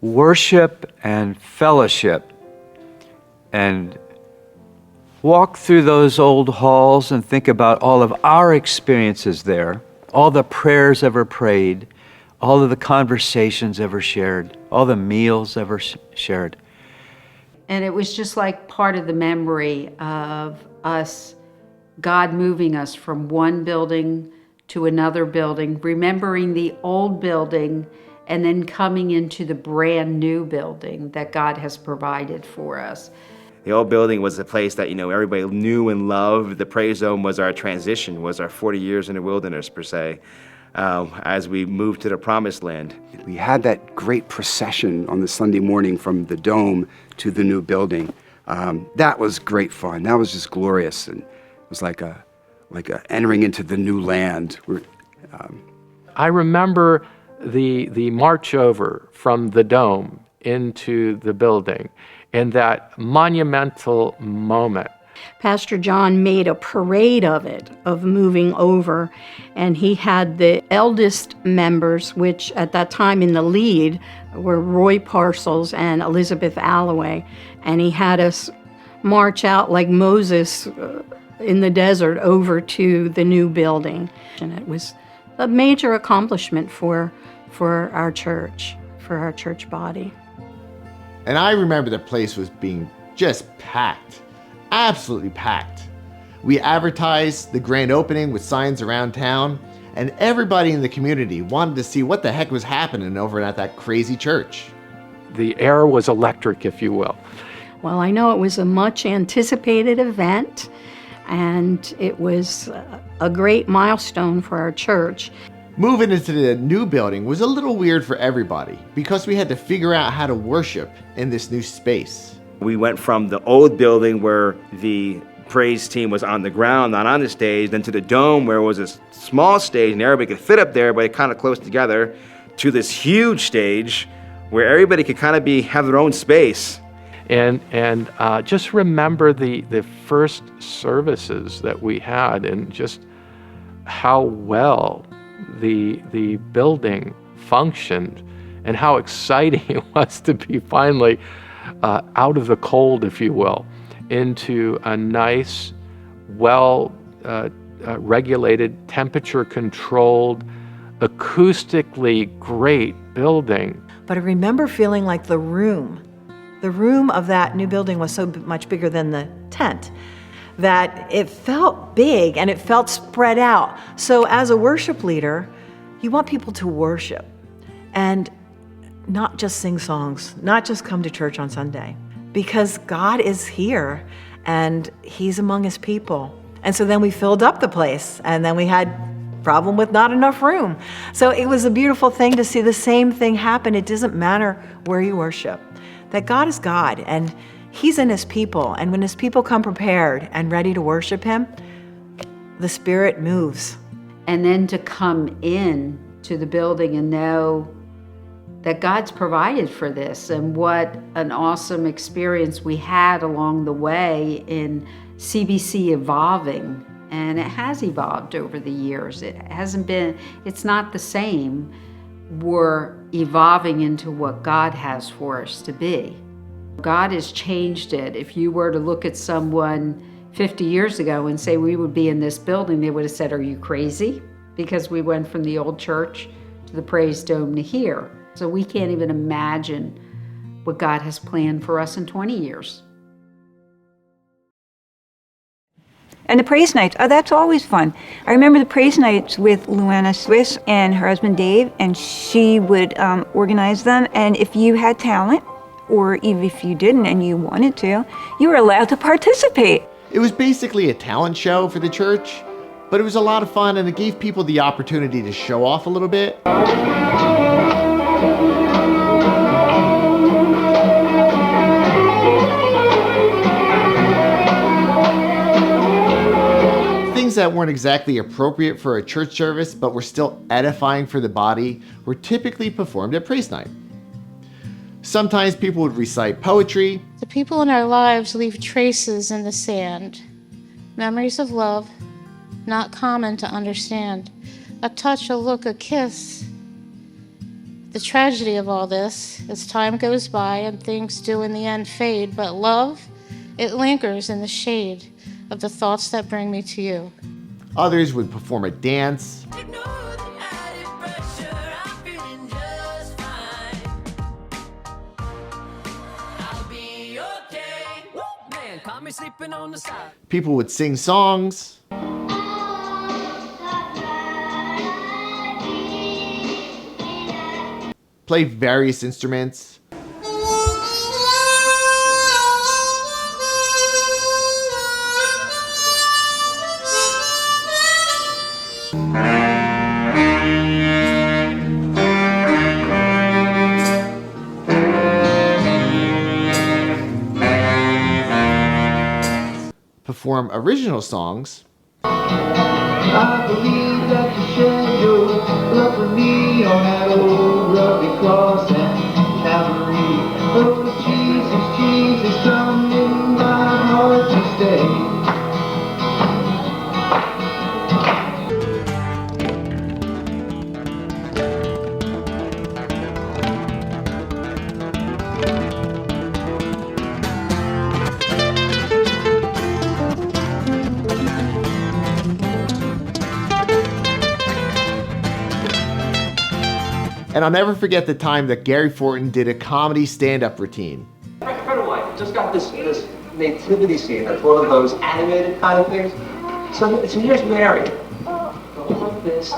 worship and fellowship, and walk through those old halls and think about all of our experiences there, all the prayers ever prayed, all of the conversations ever shared, all the meals ever shared. And it was just like part of the memory of us, God moving us from one building to another building, remembering the old building, and then coming into the brand new building that God has provided for us. The old building was a place that, everybody knew and loved. The Praise Dome was our transition, was our 40 years in the wilderness, per se, as we moved to the Promised Land. We had that great procession on the Sunday morning from the dome to the new building. That was great fun. That was just glorious, and it was like entering into the new land. I remember the march over from the dome into the building in that monumental moment. Pastor John made a parade of it, of moving over, and he had the eldest members, which at that time in the lead were Roy Parcels and Elizabeth Alloway, and he had us march out like Moses in the desert over to the new building. And it was a major accomplishment for our church, for our church body. And I remember the place was being just packed, absolutely packed. We advertised the grand opening with signs around town, and everybody in the community wanted to see what the heck was happening over at that crazy church. The air was electric, if you will. Well, I know it was a much anticipated event, and it was a great milestone for our church. Moving into the new building was a little weird for everybody because we had to figure out how to worship in this new space. We went from the old building where the praise team was on the ground, not on the stage, then to the dome where it was a small stage and everybody could fit up there, but it kind of close together, to this huge stage where everybody could kind of have their own space. And just remember the first services that we had and just how well the building functioned and how exciting it was to be finally out of the cold, if you will, into a nice, regulated, temperature-controlled, acoustically great building. But I remember feeling like the room of that new building was so much bigger than the tent, that it felt big and it felt spread out. So as a worship leader, you want people to worship and not just sing songs, not just come to church on Sunday, because God is here and He's among His people. And so then we filled up the place, and then we had problem with not enough room. So it was a beautiful thing to see the same thing happen. It doesn't matter where you worship, that God is God and He's in His people. And when His people come prepared and ready to worship Him, the Spirit moves. And then to come in to the building and know that God's provided for this, and what an awesome experience we had along the way in CBC evolving. And it has evolved over the years. It's not the same. We're evolving into what God has for us to be. God has changed it. If you were to look at someone 50 years ago and say we would be in this building, they would have said, "Are you crazy?" Because we went from the old church to the Praise Dome to here. So we can't even imagine what God has planned for us in 20 years. And the praise nights, that's always fun. I remember the praise nights with Luana Swiss and her husband Dave, and she would organize them. And if you had talent, or even if you didn't and you wanted to, you were allowed to participate. It was basically a talent show for the church, but it was a lot of fun and it gave people the opportunity to show off a little bit. Things that weren't exactly appropriate for a church service, but were still edifying for the body, were typically performed at praise night. Sometimes people would recite poetry. The people in our lives leave traces in the sand, memories of love, not common to understand. A touch, a look, a kiss. The tragedy of all this, as time goes by and things do in the end fade, but love, it lingers in the shade of the thoughts that bring me to you. Others would perform a dance. People would sing songs. Play various instruments. Perform original songs. I believe that you shed your love for me on that old rugged cross and Calvary. Oh, Jesus, Jesus, come in my heart to stay. And I'll never forget the time that Gary Fortin did a comedy stand-up routine. A friend of mine just got this nativity scene. That's one of those animated kind of things. So here's Mary. Going like this.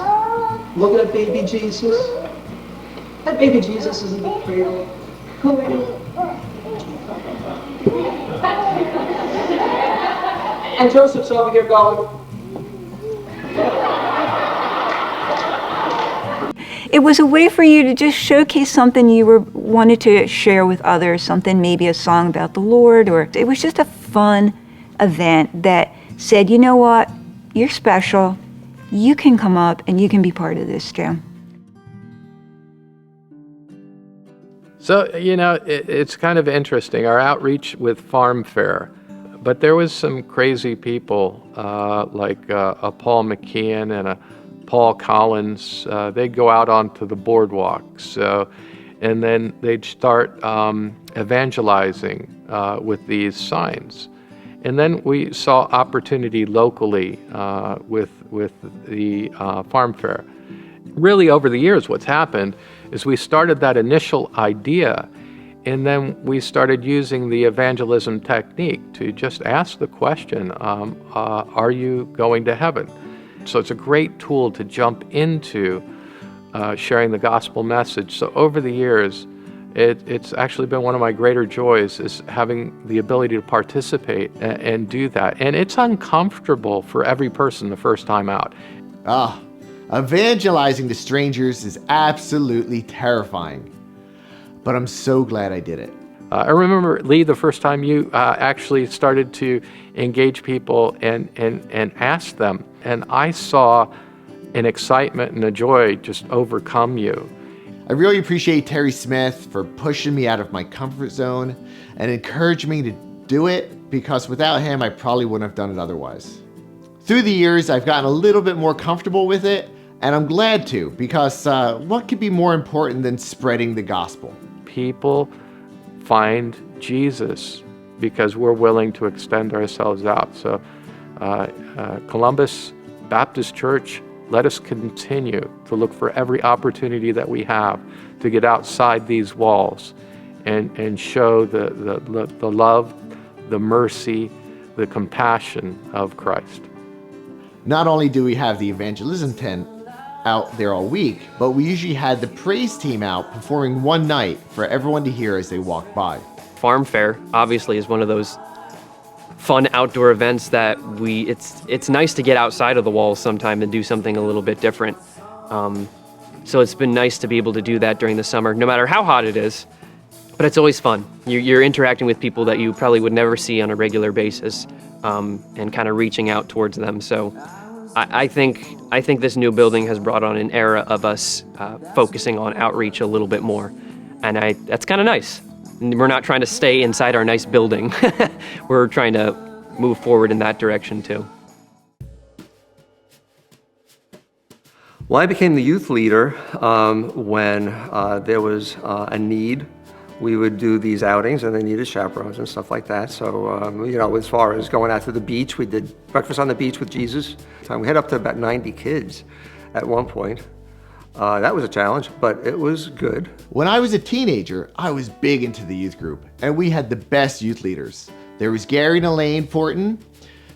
Looking at baby Jesus. That baby Jesus is in the cradle. And Joseph's over here going. It was a way for you to just showcase something you wanted to share with others, something, maybe a song about the Lord, or it was just a fun event that said, you know what, you're special, you can come up and you can be part of this too. So, it's kind of interesting, our outreach with Farm Fair. But there was some crazy people like a Paul McKeon and a Paul Collins. They'd go out onto the boardwalks, and then they'd start evangelizing with these signs. And then we saw opportunity locally with the Farm Fair. Really, over the years, what's happened is we started that initial idea, and then we started using the evangelism technique to just ask the question, are you going to heaven? So it's a great tool to jump into sharing the gospel message. So over the years, it's actually been one of my greater joys is having the ability to participate and do that. And it's uncomfortable for every person the first time out. Evangelizing to strangers is absolutely terrifying. But I'm so glad I did it. I remember, Lee, the first time you actually started to engage people and ask them, and I saw an excitement and a joy just overcome you. I really appreciate Terry Smith for pushing me out of my comfort zone and encouraging me to do it, because without him, I probably wouldn't have done it otherwise. Through the years, I've gotten a little bit more comfortable with it, and I'm glad to, because what could be more important than spreading the gospel? People find Jesus because we're willing to extend ourselves out. So Columbus Baptist Church, let us continue to look for every opportunity that we have to get outside these walls and show the love, the mercy, the compassion of Christ. Not only do we have the evangelism tent out there all week, but we usually had the praise team out performing one night for everyone to hear as they walk by. Farm Fair obviously is one of those fun outdoor events that it's nice to get outside of the walls sometime and do something a little bit different. So it's been nice to be able to do that during the summer, no matter how hot it is. But it's always fun. You're interacting with people that you probably would never see on a regular basis, and kind of reaching out towards them. So I think this new building has brought on an era of us focusing on outreach a little bit more, and that's kind of nice. We're not trying to stay inside our nice building. We're trying to move forward in that direction too. Well, I became the youth leader when there was a need. We would do these outings and they needed chaperones and stuff like that. So, as far as going out to the beach, we did breakfast on the beach with Jesus. We had up to about 90 kids at one point. That was a challenge, but it was good. When I was a teenager, I was big into the youth group, and we had the best youth leaders. There was Gary and Elaine Fortin,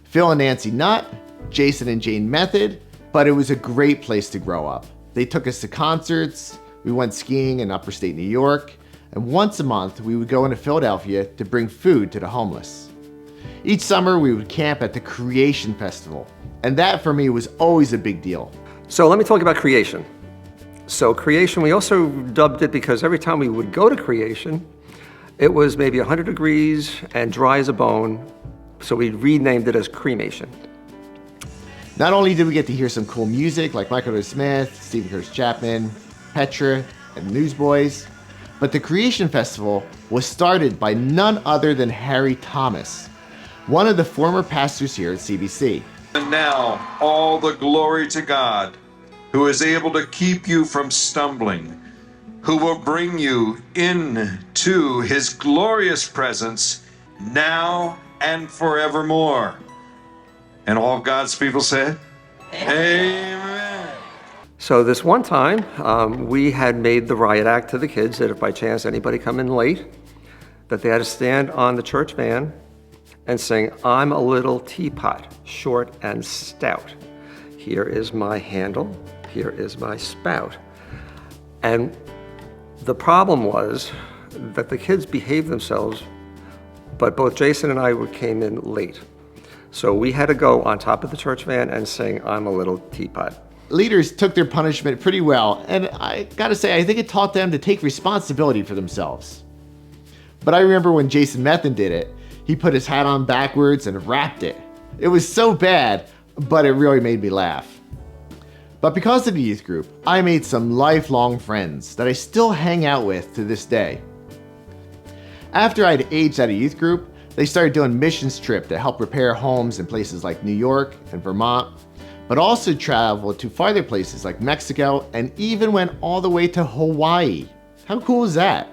Phil and Nancy Nutt, Jason and Jane Method, but it was a great place to grow up. They took us to concerts, we went skiing in upstate New York, and once a month we would go into Philadelphia to bring food to the homeless. Each summer we would camp at the Creation Festival, and that for me was always a big deal. So let me talk about Creation. So Creation, we also dubbed it because every time we would go to Creation, it was maybe 100 degrees and dry as a bone, so we renamed it as Cremation. Not only did we get to hear some cool music like Michael W. Smith, Stephen Curtis Chapman, Petra, and Newsboys, but the Creation Festival was started by none other than Harry Thomas, one of the former pastors here at CBC. And now, all the glory to God, who is able to keep you from stumbling, who will bring you into his glorious presence now and forevermore. And all of God's people said, Amen. So this one time, we had made the riot act to the kids that if by chance anybody come in late, that they had to stand on the church van and sing, "I'm a little teapot, short and stout. Here is my handle, here is my spout." And the problem was that the kids behaved themselves, but both Jason and I came in late. So we had to go on top of the church van and sing, "I'm a little teapot." Leaders took their punishment pretty well, and I gotta say, I think it taught them to take responsibility for themselves. But I remember when Jason Methan did it, he put his hat on backwards and rapped it. It was so bad, but it really made me laugh. But because of the youth group, I made some lifelong friends that I still hang out with to this day. After I'd aged out of youth group, they started doing missions trip to help repair homes in places like New York and Vermont, but also traveled to farther places like Mexico and even went all the way to Hawaii. How cool is that?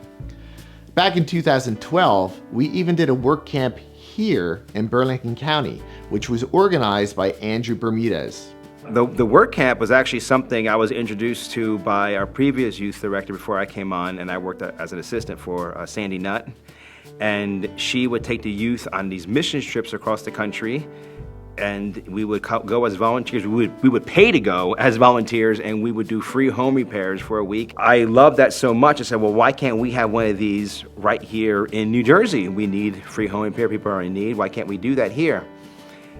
Back in 2012, we even did a work camp here in Burlington County, which was organized by Andrew Bermudez. The work camp was actually something I was introduced to by our previous youth director before I came on, and I worked as an assistant for Sandy Nutt. And she would take the youth on these mission trips across the country, and we would go as volunteers. We would pay to go as volunteers, and we would do free home repairs for a week. I loved that so much. I said, well, why can't we have one of these right here in New Jersey? We need free home repair. People are in need. Why can't we do that here?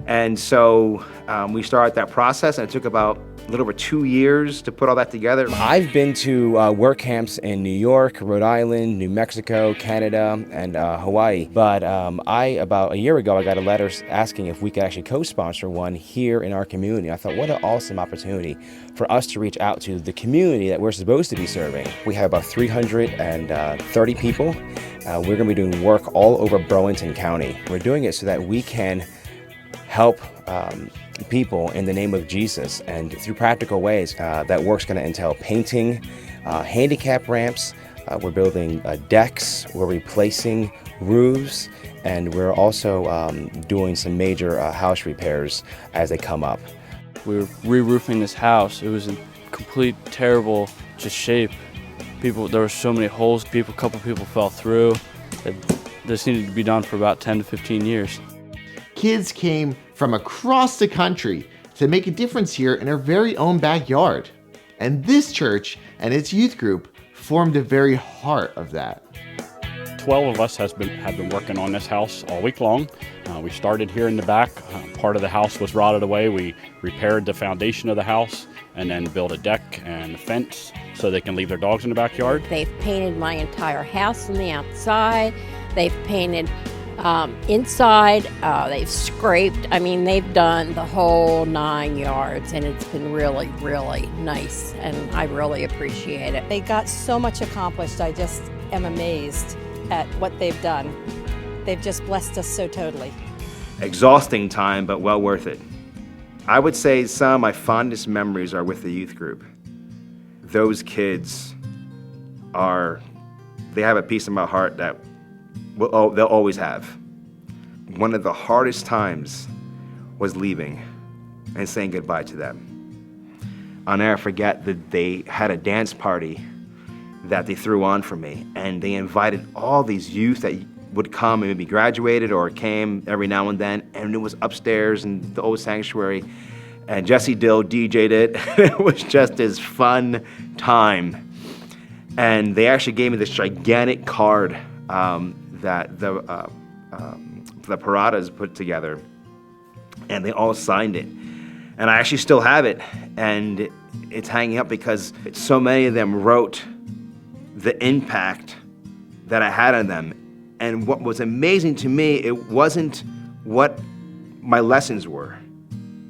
And so we started that process, and it took about a little over 2 years to put all that together. I've been to work camps in New York, Rhode Island, New Mexico, Canada, and Hawaii. But about a year ago, I got a letter asking if we could actually co-sponsor one here in our community. I thought, what an awesome opportunity for us to reach out to the community that we're supposed to be serving. We have about 330 people. We're going to be doing work all over Burlington County. We're doing it so that we can help people in the name of Jesus, and through practical ways. That work's going to entail painting, handicap ramps, we're building decks, we're replacing roofs, and we're also doing some major house repairs as they come up. We were re-roofing this house. It was in complete terrible shape. There were so many holes. A couple people fell through. This needed to be done for about 10 to 15 years. Kids came from across the country to make a difference here in our very own backyard. And this church and its youth group formed the very heart of that. 12 of us have been working on this house all week long. We started here in the back. Part of the house was rotted away. We repaired the foundation of the house and then built a deck and a fence so they can leave their dogs in the backyard. They've painted my entire house on the outside. They've painted inside, they've scraped. I mean, they've done the whole 9 yards, and it's been really, really nice, and I really appreciate it. They got so much accomplished. I just am amazed at what they've done. They've just blessed us so totally. Exhausting time, but well worth it. I would say some of my fondest memories are with the youth group. Those kids they have a piece in my heart that they'll always have. One of the hardest times was leaving and saying goodbye to them. I'll never forget that they had a dance party that they threw on for me, and they invited all these youth that would come and maybe graduated or came every now and then, and it was upstairs in the old sanctuary, and Jesse Dill DJ'd it. It was just this fun time. And they actually gave me this gigantic card that the Paradas put together, and they all signed it. And I actually still have it, and it's hanging up because so many of them wrote the impact that I had on them. And what was amazing to me, it wasn't what my lessons were.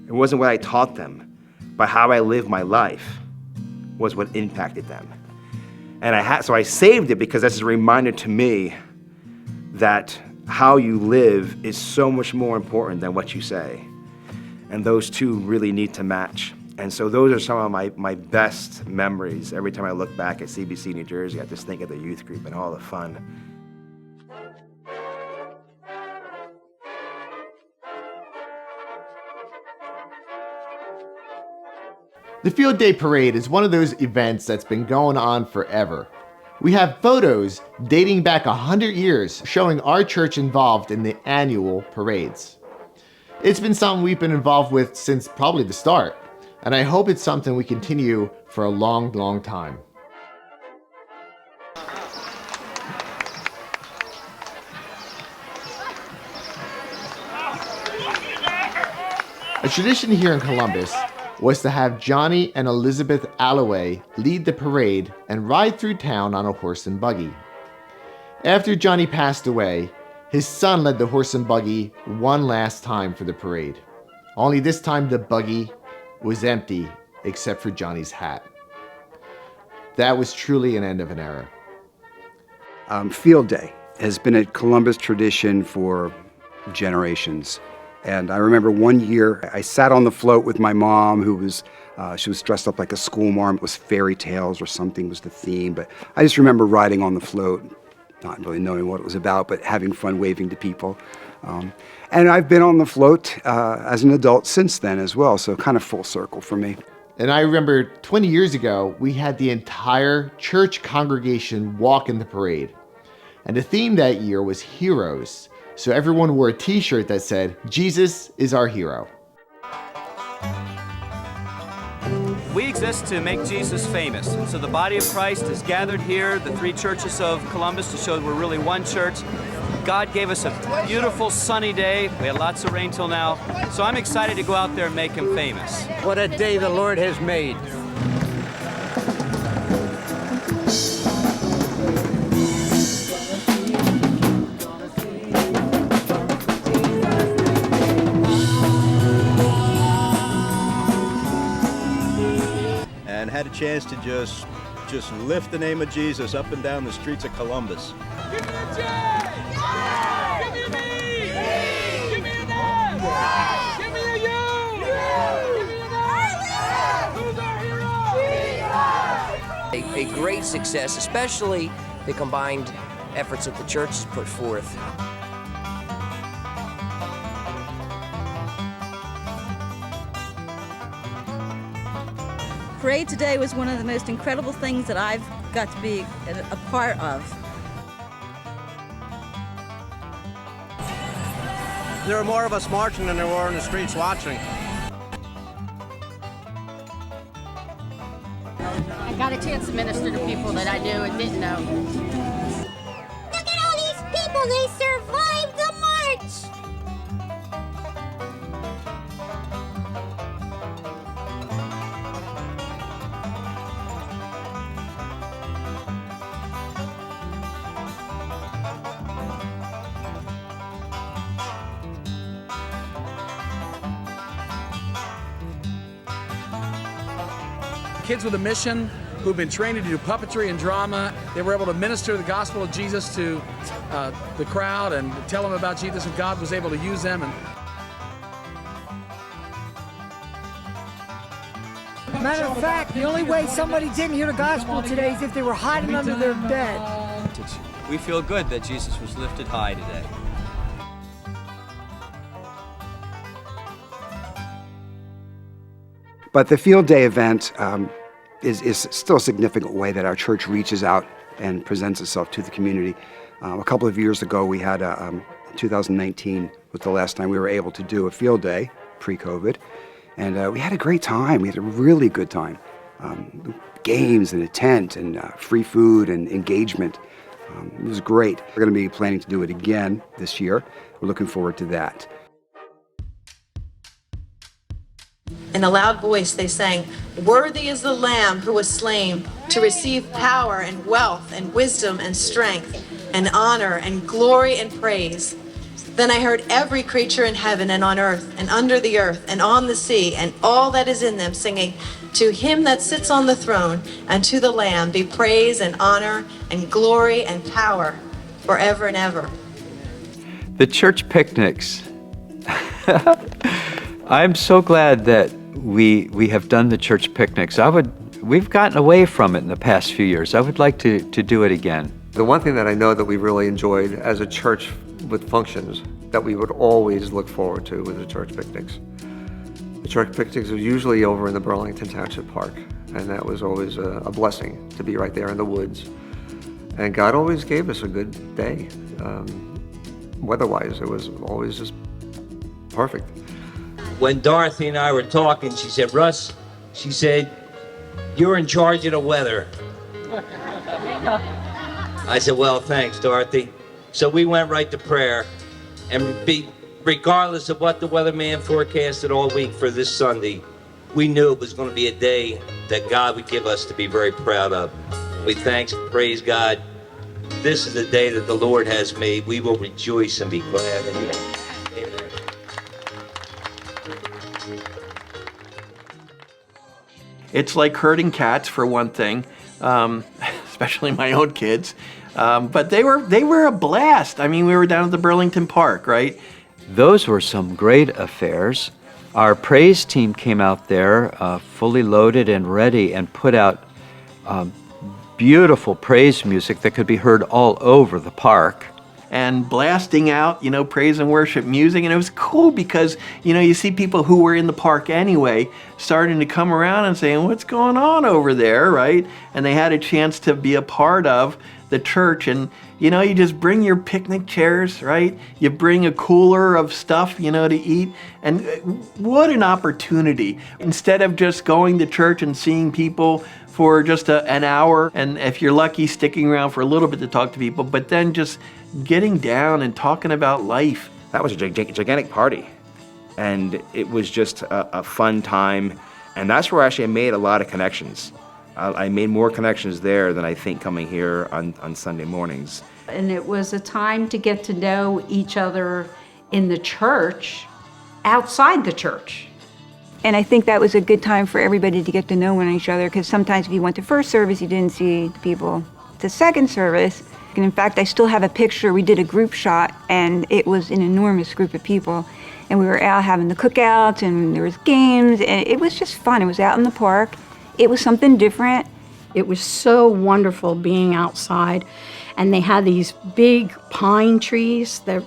It wasn't what I taught them, but how I lived my life was what impacted them. And so I saved it because that's a reminder to me that how you live is so much more important than what you say. And those two really need to match. And so those are some of my best memories. Every time I look back at CBC New Jersey, I just think of the youth group and all the fun. The Field Day Parade is one of those events that's been going on forever. We have photos dating back 100 years showing our church involved in the annual parades. It's been something we've been involved with since probably the start, and I hope it's something we continue for a long, long time. A tradition here in Columbus was to have Johnny and Elizabeth Alloway lead the parade and ride through town on a horse and buggy. After Johnny passed away, his son led the horse and buggy one last time for the parade. Only this time the buggy was empty except for Johnny's hat. That was truly an end of an era. Field Day has been a Columbus tradition for generations. And I remember one year I sat on the float with my mom, who was, she was dressed up like a schoolmarm. It was fairy tales or something was the theme. But I just remember riding on the float, not really knowing what it was about, but having fun waving to people. And I've been on the float as an adult since then as well, so kind of full circle for me. And I remember 20 years ago, we had the entire church congregation walk in the parade. And the theme that year was heroes. So everyone wore a t-shirt that said, "Jesus is our hero." We exist to make Jesus famous. And so the body of Christ is gathered here, the three churches of Columbus, to show that we're really one church. God gave us a beautiful sunny day. We had lots of rain till now. So I'm excited to go out there and make him famous. What a day the Lord has made. And had a chance to just lift the name of Jesus up and down the streets of Columbus. Give me a J! Yeah! Give me a B! Yeah! Give me an F! Yeah! Give me a U! Yeah! Give me an R! Who's our hero? A great success, especially the combined efforts that the church has put forth. Parade today was one of the most incredible things that I've got to be a part of. There were more of us marching than there were in the streets watching. I got a chance to minister to people that I knew and didn't know. Look at all these people! They survived the march! Kids with a mission who've been trained to do puppetry and drama. They were able to minister the gospel of Jesus to the crowd and tell them about Jesus, and God was able to use them. Matter of fact, the only way somebody didn't hear the gospel today is if they were hiding under their bed. We feel good that Jesus was lifted high today. But the Field Day event is still a significant way that our church reaches out and presents itself to the community. A couple of years ago, we had 2019 was the last time we were able to do a Field Day pre-COVID, and we had a great time. We had a really good time. Games and a tent and free food and engagement. It was great. We're going to be planning to do it again this year. We're looking forward to that. In a loud voice they sang, "Worthy is the Lamb who was slain to receive power and wealth and wisdom and strength and honor and glory and praise." Then I heard every creature in heaven and on earth and under the earth and on the sea and all that is in them singing, "To him that sits on the throne and to the Lamb be praise and honor and glory and power forever and ever." The church picnics. I'm so glad that we have done the church picnics. We've gotten away from it in the past few years. I would like to do it again. The one thing that I know that we really enjoyed as a church with functions that we would always look forward to was the church picnics. The church picnics were usually over in the Burlington Township Park, and that was always a blessing to be right there in the woods. And God always gave us a good day. Weather-wise, it was always just perfect. When Dorothy and I were talking, she said, Russ, she said, you're in charge of the weather. I said, well, thanks, Dorothy. So we went right to prayer, and regardless of what the weatherman forecasted all week for this Sunday, we knew it was going to be a day that God would give us to be very proud of. We thanks and praise God. This is the day that the Lord has made. We will rejoice and be glad in it. Amen. It's like herding cats, for one thing, especially my own kids. But they were a blast. I mean, we were down at the Burlington Park, right? Those were some great affairs. Our praise team came out there fully loaded and ready and put out beautiful praise music that could be heard all over the park. And blasting out, praise and worship music. And it was cool because, you see people who were in the park anyway starting to come around and saying, what's going on over there, right? And they had a chance to be a part of the church. And, you just bring your picnic chairs, right? You bring a cooler of stuff, to eat. And what an opportunity. Instead of just going to church and seeing people for just an hour, and if you're lucky, sticking around for a little bit to talk to people, but then just getting down and talking about life. That was a gigantic party, and it was just a fun time, and that's where actually I made a lot of connections. I made more connections there than I think coming here on Sunday mornings. And it was a time to get to know each other in the church, outside the church. And I think that was a good time for everybody to get to know one each other, because sometimes if you went to first service, you didn't see the people to second service. And in fact, I still have a picture. We did a group shot, and it was an enormous group of people. And we were out having the cookouts, and there was games, and it was just fun. It was out in the park. It was something different. It was so wonderful being outside. And they had these big pine trees that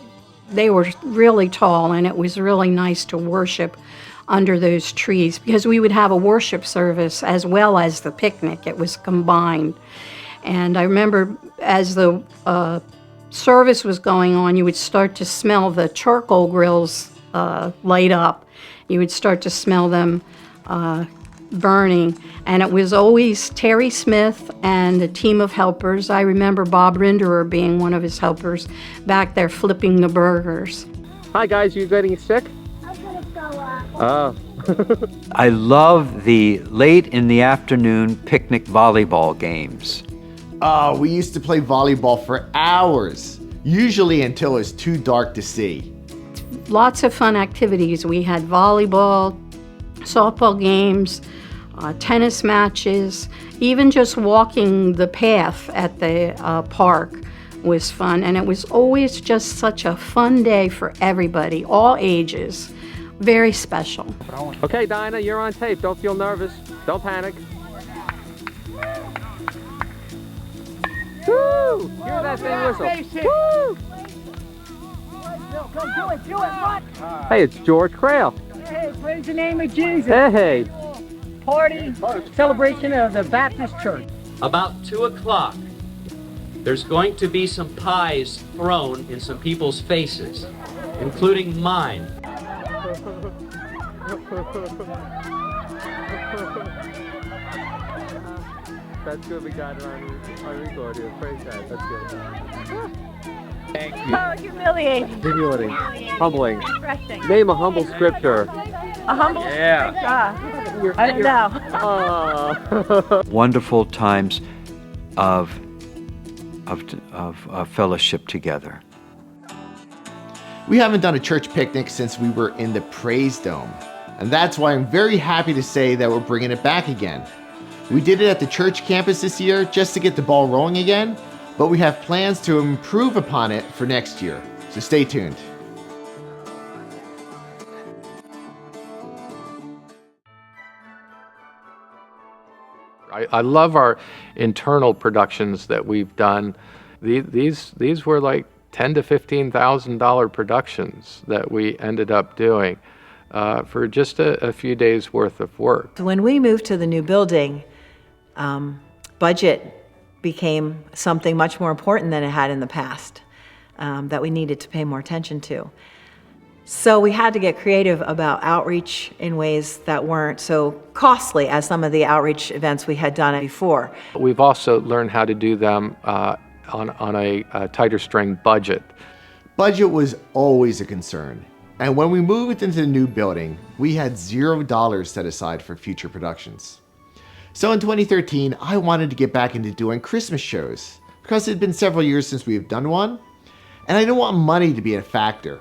they were really tall, and it was really nice to worship under those trees, because we would have a worship service as well as the picnic. It was combined. And I remember as the service was going on, you would start to smell the charcoal grills light up. You would start to smell them burning. And it was always Terry Smith and a team of helpers. I remember Bob Rinderer being one of his helpers back there flipping the burgers. Hi guys, you getting sick? Oh. I love the late in the afternoon picnic volleyball games. Oh, we used to play volleyball for hours, usually until it's too dark to see. Lots of fun activities. We had volleyball, softball games, tennis matches, even just walking the path at the park was fun. And it was always just such a fun day for everybody, all ages. Very special. Okay, Dinah, you're on tape. Don't feel nervous. Don't panic. Woo! Hear that thing whistle. Woo! Do it, run! Hey, it's George Crail. Hey, praise the name of Jesus. Hey. Party, celebration of the Baptist Church. About 2 o'clock, there's going to be some pies thrown in some people's faces, including mine. That's good, we got it on record here. Praise God, that's good. Thank you. Oh, humiliating. Humility. Humbling. Refreshing. Name a humble scripture. A humble? Yeah. I don't know. Wonderful times of fellowship together. We haven't done a church picnic since we were in the Praise Dome, and that's why I'm very happy to say that we're bringing it back again. We did it at the church campus this year just to get the ball rolling again, but we have plans to improve upon it for next year, so stay tuned. I love our internal productions that we've done. These were like $10,000 to $15,000 productions that we ended up doing. for just a few days worth of work. When we moved to the new building, budget became something much more important than it had in the past, that we needed to pay more attention to. So we had to get creative about outreach in ways that weren't so costly as some of the outreach events we had done before. We've also learned how to do them on a tighter string budget. Budget was always a concern. And when we moved into the new building, we had $0 set aside for future productions. So in 2013, I wanted to get back into doing Christmas shows because it had been several years since we've done one, and I didn't want money to be a factor.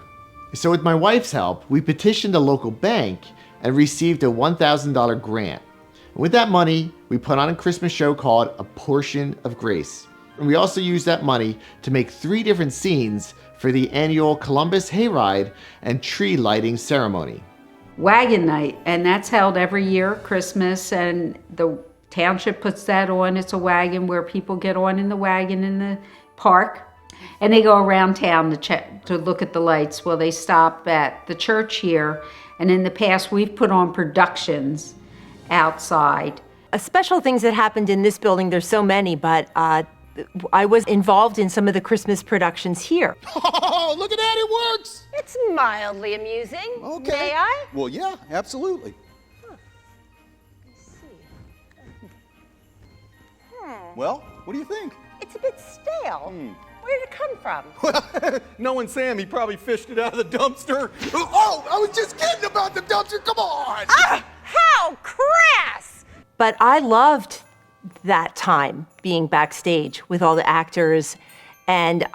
So with my wife's help, we petitioned a local bank and received a $1,000 grant. And with that money, we put on a Christmas show called A Portion of Grace. And we also used that money to make 3 different scenes for the annual Columbus Hayride and tree lighting ceremony. Wagon night, and that's held every year, Christmas, and the township puts that on. It's a wagon where people get on in the wagon in the park, and they go around town to look at the lights. Well, they stop at the church here, and in the past we've put on productions outside. Special things that happened in this building, there's so many, but I was involved in some of the Christmas productions here. Oh, look at that, it works! It's mildly amusing. Okay. May I? Well, yeah, absolutely. Well, what do you think? It's a bit stale. Where did it come from? Knowing Sam, he probably fished it out of the dumpster. Oh, I was just kidding about the dumpster, come on! Ah, how crass! But I loved that time being backstage with all the actors, and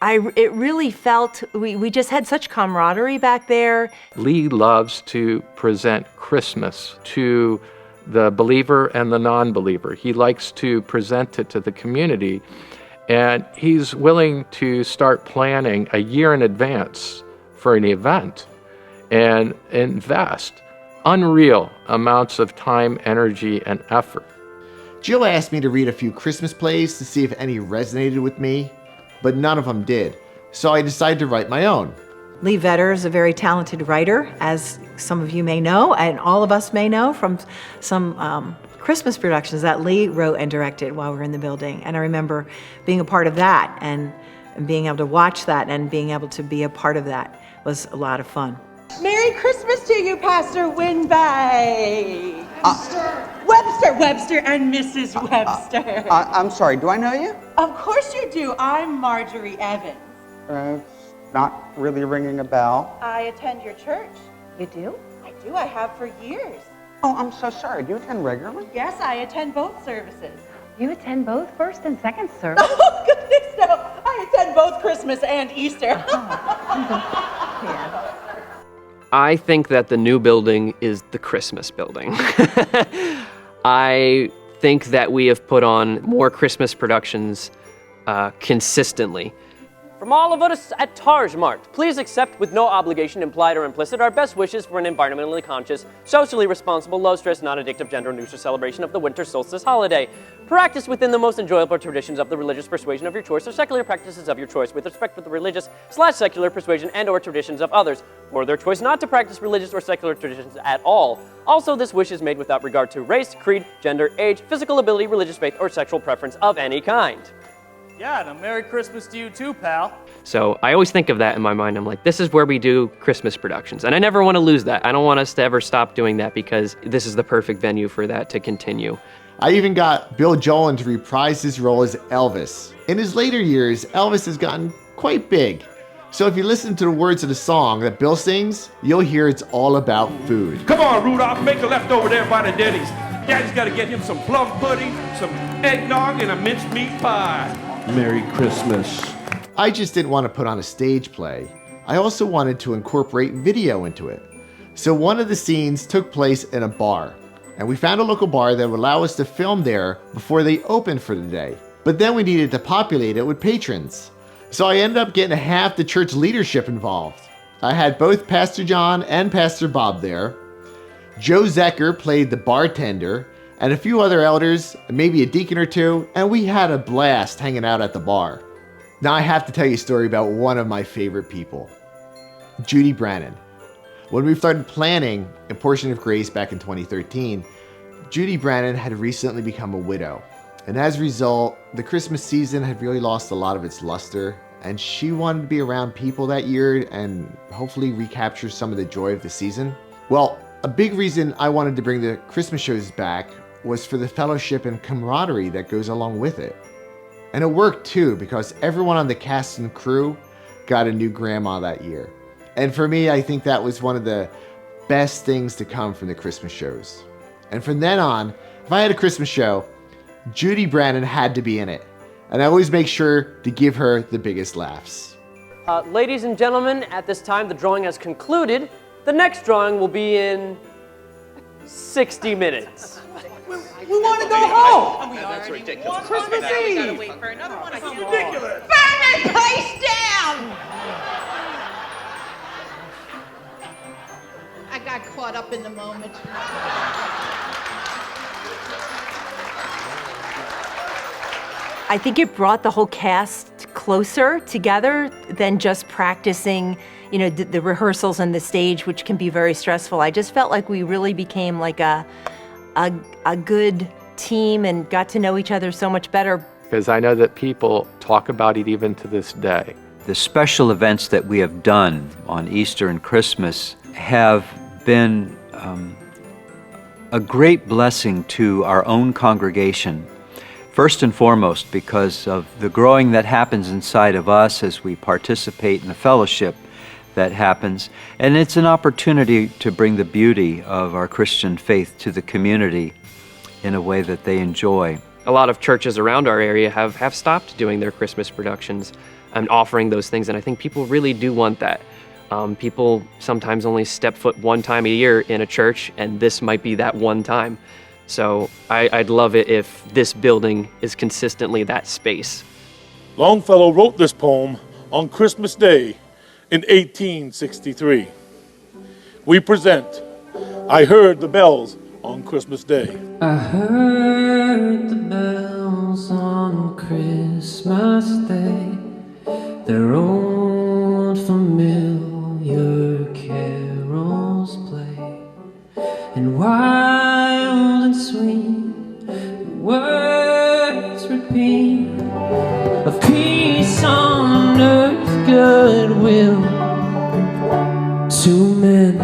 it really felt, we just had such camaraderie back there. Lee loves to present Christmas to the believer and the non-believer. He likes to present it to the community, and he's willing to start planning a year in advance for an event and invest unreal amounts of time, energy, and effort. Jill asked me to read a few Christmas plays to see if any resonated with me, but none of them did. So I decided to write my own. Lee Vetter is a very talented writer, as some of you may know, and all of us may know from some Christmas productions that Lee wrote and directed while we were in the building. And I remember being a part of that and being able to watch that and being able to be a part of that was a lot of fun. Merry Christmas to you, Pastor Winbay. Webster and Mrs. Webster. I'm sorry, do I know you? Of course you do. I'm Marjorie Evans. It's not really ringing a bell. I attend your church. You do? I do. I have for years. Oh, I'm so sorry. Do you attend regularly? Yes, I attend both services. You attend both first and second service? Oh, goodness, no. I attend both Christmas and Easter. I think that the new building is the Christmas building. I think that we have put on more Christmas productions consistently. From all of us at Tarj Mart, please accept with no obligation implied or implicit our best wishes for an environmentally conscious, socially responsible, low-stress, non-addictive, gender-neutral celebration of the winter solstice holiday. Practice within the most enjoyable traditions of the religious persuasion of your choice or secular practices of your choice with respect for the religious/secular persuasion and or traditions of others, or their choice not to practice religious or secular traditions at all. Also, this wish is made without regard to race, creed, gender, age, physical ability, religious faith, or sexual preference of any kind. Yeah, and a Merry Christmas to you too, pal. So I always think of that in my mind. I'm like, this is where we do Christmas productions. And I never want to lose that. I don't want us to ever stop doing that because this is the perfect venue for that to continue. I even got Bill Jolin to reprise his role as Elvis. In his later years, Elvis has gotten quite big. So if you listen to the words of the song that Bill sings, you'll hear it's all about food. Come on, Rudolph, make a leftover there by the Denny's. Daddy's got to get him some plum pudding, some eggnog, and a minced meat pie. Merry Christmas. I just didn't want to put on a stage play. I also wanted to incorporate video into it. So one of the scenes took place in a bar, and we found a local bar that would allow us to film there before they opened for the day. But then we needed to populate it with patrons. So I ended up getting half the church leadership involved. I had both Pastor John and Pastor Bob there. Joe Zecker played the bartender, and a few other elders, maybe a deacon or two, and we had a blast hanging out at the bar. Now I have to tell you a story about one of my favorite people, Judy Brannon. When we started planning a Portion of Grace back in 2013, Judy Brannon had recently become a widow. And as a result, the Christmas season had really lost a lot of its luster, and she wanted to be around people that year and hopefully recapture some of the joy of the season. Well, a big reason I wanted to bring the Christmas shows back was for the fellowship and camaraderie that goes along with it. And it worked too, because everyone on the cast and crew got a new grandma that year. And for me, I think that was one of the best things to come from the Christmas shows. And from then on, if I had a Christmas show, Judy Brannon had to be in it. And I always make sure to give her the biggest laughs. Ladies and gentlemen, at this time the drawing has concluded. The next drawing will be in 60 minutes. We want to go home. That's ridiculous. Christmas Eve. Gotta wait for another one. This is ridiculous. Burn that place down! I got caught up in the moment. I think it brought the whole cast closer together than just practicing, you know, the rehearsals and the stage, which can be very stressful. I just felt like we really became like a good team and got to know each other so much better. Because I know that people talk about it even to this day. The special events that we have done on Easter and Christmas have been a great blessing to our own congregation. First and foremost, because of the growing that happens inside of us as we participate in the fellowship that happens. And it's an opportunity to bring the beauty of our Christian faith to the community in a way that they enjoy. A lot of churches around our area have stopped doing their Christmas productions and offering those things, and I think people really do want that. People sometimes only step foot one time a year in a church, and this might be that one time. So I'd love it if this building is consistently that space. Longfellow wrote this poem on Christmas Day in 1863. We present I Heard the Bells on Christmas Day. I heard the bells on Christmas Day, their old familiar carols play, and wild and sweet the words repeat of peace on earth, goodwill to men.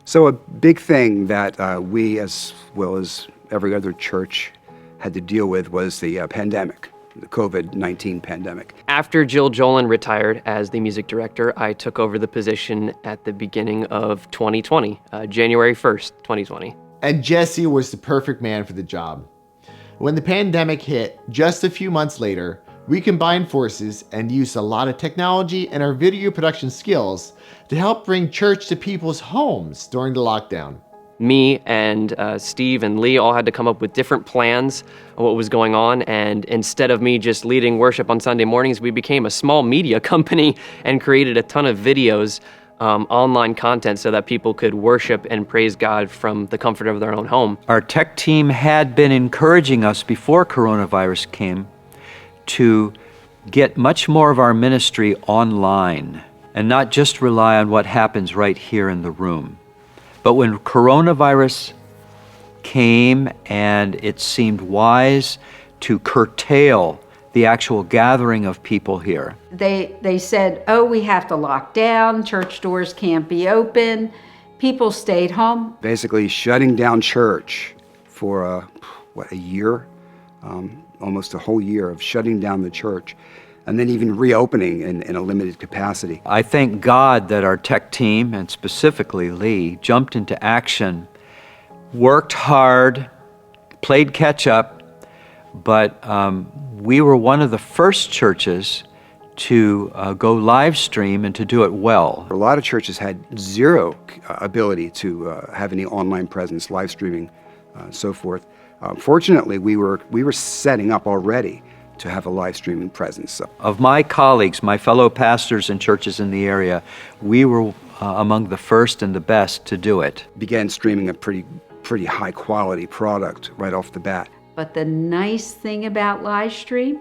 So a big thing that we, as well as every other church, had to deal with was the pandemic, the COVID-19 pandemic. After Jill Jolin retired as the music director, I took over the position at the beginning of 2020, January 1st, 2020. And Jesse was the perfect man for the job. When the pandemic hit, just a few months later, we combined forces and used a lot of technology and our video production skills to help bring church to people's homes during the lockdown. Me and Steve and Lee all had to come up with different plans of what was going on, and instead of me just leading worship on Sunday mornings, we became a small media company and created a ton of videos, online content, so that people could worship and praise God from the comfort of their own home. Our tech team had been encouraging us before coronavirus came to get much more of our ministry online and not just rely on what happens right here in the room. But when coronavirus came and it seemed wise to curtail the actual gathering of people here. They said, oh, we have to lock down, church doors can't be open. People stayed home. Basically shutting down church for, a year? Almost a whole year of shutting down the church, and then even reopening in a limited capacity. I thank God that our tech team, and specifically Lee, jumped into action, worked hard, played catch up, but we were one of the first churches to go live stream and to do it well. A lot of churches had zero ability to have any online presence, live streaming, so forth. Fortunately, we were setting up already to have a live streaming presence. Of my colleagues, my fellow pastors and churches in the area, we were among the first and the best to do it. Began streaming a pretty high quality product right off the bat. But the nice thing about live stream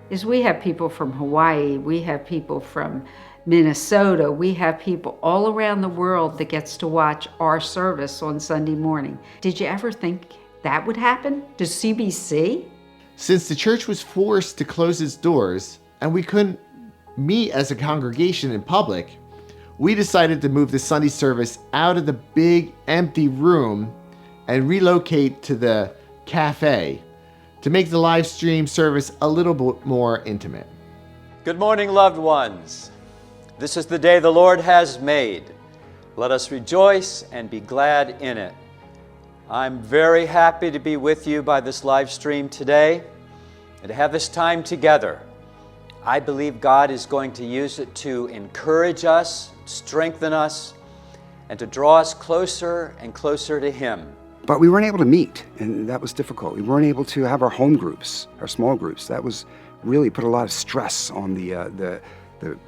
is we have people from Hawaii, we have people from Minnesota, we have people all around the world that gets to watch our service on Sunday morning. Did you ever think that would happen to CBC? Since the church was forced to close its doors and we couldn't meet as a congregation in public, we decided to move the Sunday service out of the big empty room and relocate to the cafe to make the live stream service a little bit more intimate. Good morning, loved ones. This is the day the Lord has made. Let us rejoice and be glad in it. I'm very happy to be with you by this live stream today and to have this time together. I believe God is going to use it to encourage us, strengthen us, and to draw us closer and closer to Him. But we weren't able to meet, and that was difficult. We weren't able to have our home groups, our small groups. That was really put a lot of stress on the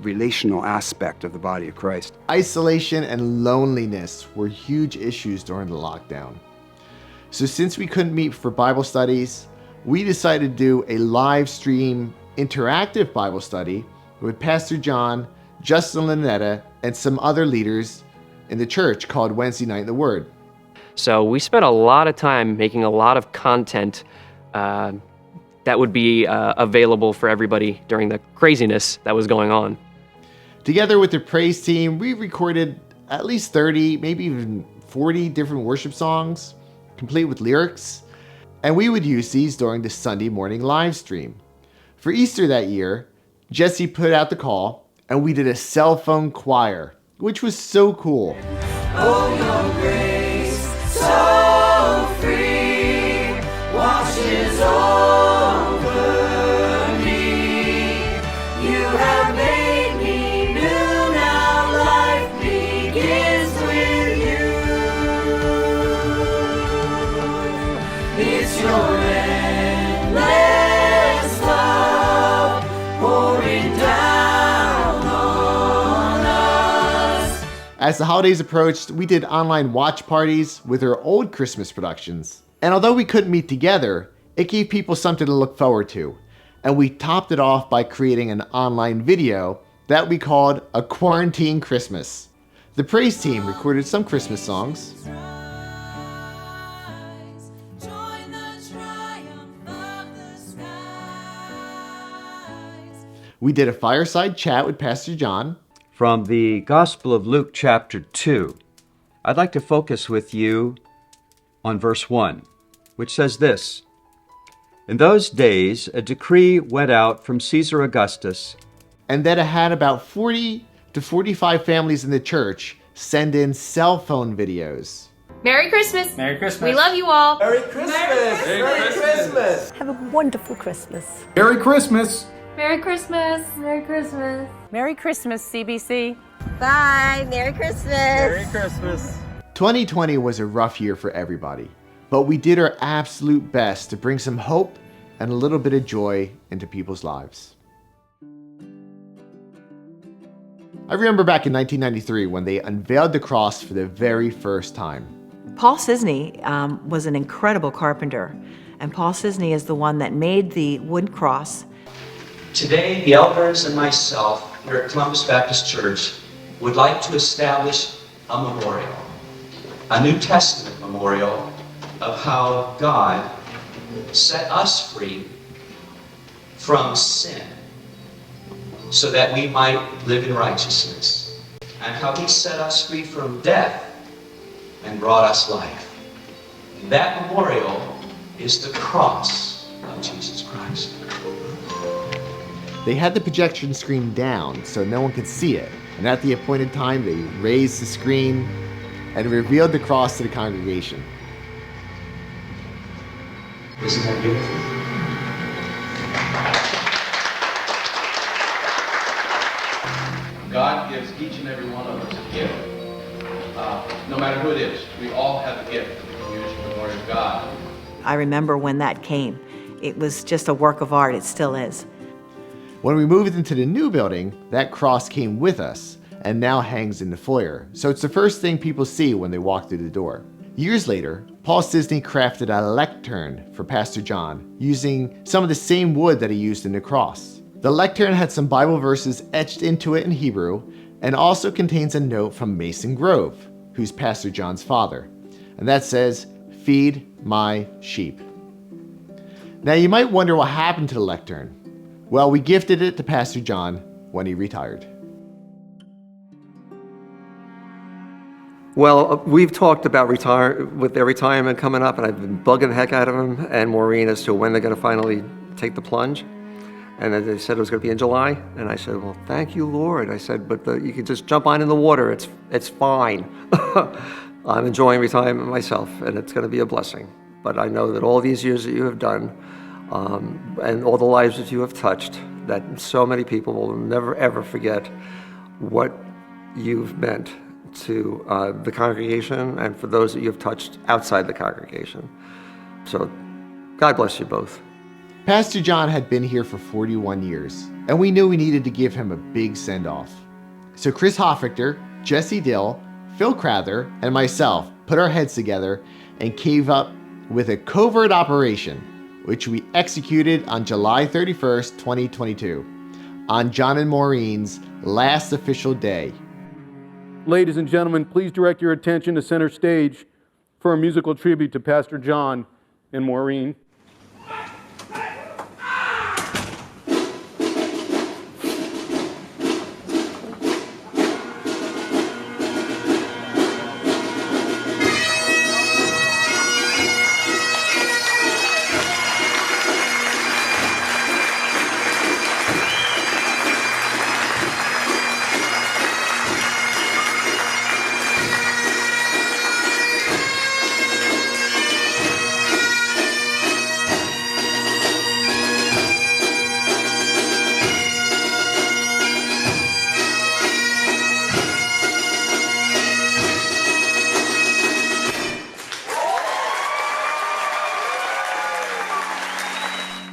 relational aspect of the body of Christ. Isolation and loneliness were huge issues during the lockdown. So since we couldn't meet for Bible studies, we decided to do a live stream interactive Bible study with Pastor John, Justin Lynetta, and some other leaders in the church called Wednesday Night in the Word. So we spent a lot of time making a lot of content that would be available for everybody during the craziness that was going on. Together with the praise team, we recorded at least 30, maybe even 40 different worship songs, complete with lyrics, and we would use these during the Sunday morning live stream. For Easter that year, Jesse put out the call, and we did a cell phone choir, which was so cool. Oh, your grace, so free, washes over me. You have made me new, now life begins with you. It's your endless love pouring down on us. As the holidays approached, we did online watch parties with our old Christmas productions. And although we couldn't meet together, it gave people something to look forward to. And we topped it off by creating an online video that we called A Quarantine Christmas. The praise team recorded some Christmas songs. We did a fireside chat with Pastor John. From the Gospel of Luke chapter 2, I'd like to focus with you on verse 1, which says this: In those days, a decree went out from Caesar Augustus, and that it had about 40 to 45 families in the church send in cell phone videos. Merry Christmas! Merry Christmas! We love you all! Merry Christmas! Merry Christmas! Have a wonderful Christmas! Merry Christmas! Merry Christmas! Merry Christmas! Merry Christmas, CBC. Bye! Merry Christmas! Merry Christmas! 2020 was a rough year for everybody, but we did our absolute best to bring some hope and a little bit of joy into people's lives. I remember back in 1993 when they unveiled the cross for the very first time. Paul Cisney was an incredible carpenter, and Paul Cisney is the one that made the wood cross. Today, the elders and myself here at Columbus Baptist Church would like to establish a memorial, a New Testament memorial of how God set us free from sin so that we might live in righteousness, and how He set us free from death and brought us life. That memorial is the cross of Jesus Christ. They had the projection screen down so no one could see it, and at the appointed time they raised the screen and revealed the cross to the congregation. Isn't that beautiful? God gives each and every one of us a gift. No matter who it is, we all have a gift that we can use for the glory of God. I remember when that came. It was just a work of art. It still is. When we moved into the new building, that cross came with us, and now hangs in the foyer, so it's the first thing people see when they walk through the door. Years later, Paul Sisney crafted a lectern for Pastor John using some of the same wood that he used in the cross. The lectern had some Bible verses etched into it in Hebrew and also contains a note from Mason Grove, who's Pastor John's father, and that says, "Feed my sheep." Now you might wonder what happened to the lectern. Well, we gifted it to Pastor John when he retired. Well, we've talked about with their retirement coming up, and I've been bugging the heck out of them and Maureen as to when they're going to finally take the plunge. And they said it was going to be in July, and I said, "Well, thank you, Lord." I said, "But you can just jump on in the water. It's fine." I'm enjoying retirement myself, and it's going to be a blessing. But I know that all these years that you have done, and all the lives that you have touched, that so many people will never ever forget what you've meant to the congregation and for those that you've touched outside the congregation. So God bless you both. Pastor John had been here for 41 years, and we knew we needed to give him a big send-off. So Chris Hofrichter, Jesse Dill, Phil Crowther, and myself put our heads together and came up with a covert operation, which we executed on July 31st, 2022, on John and Maureen's last official day. Ladies and gentlemen, please direct your attention to center stage for a musical tribute to Pastor John and Maureen.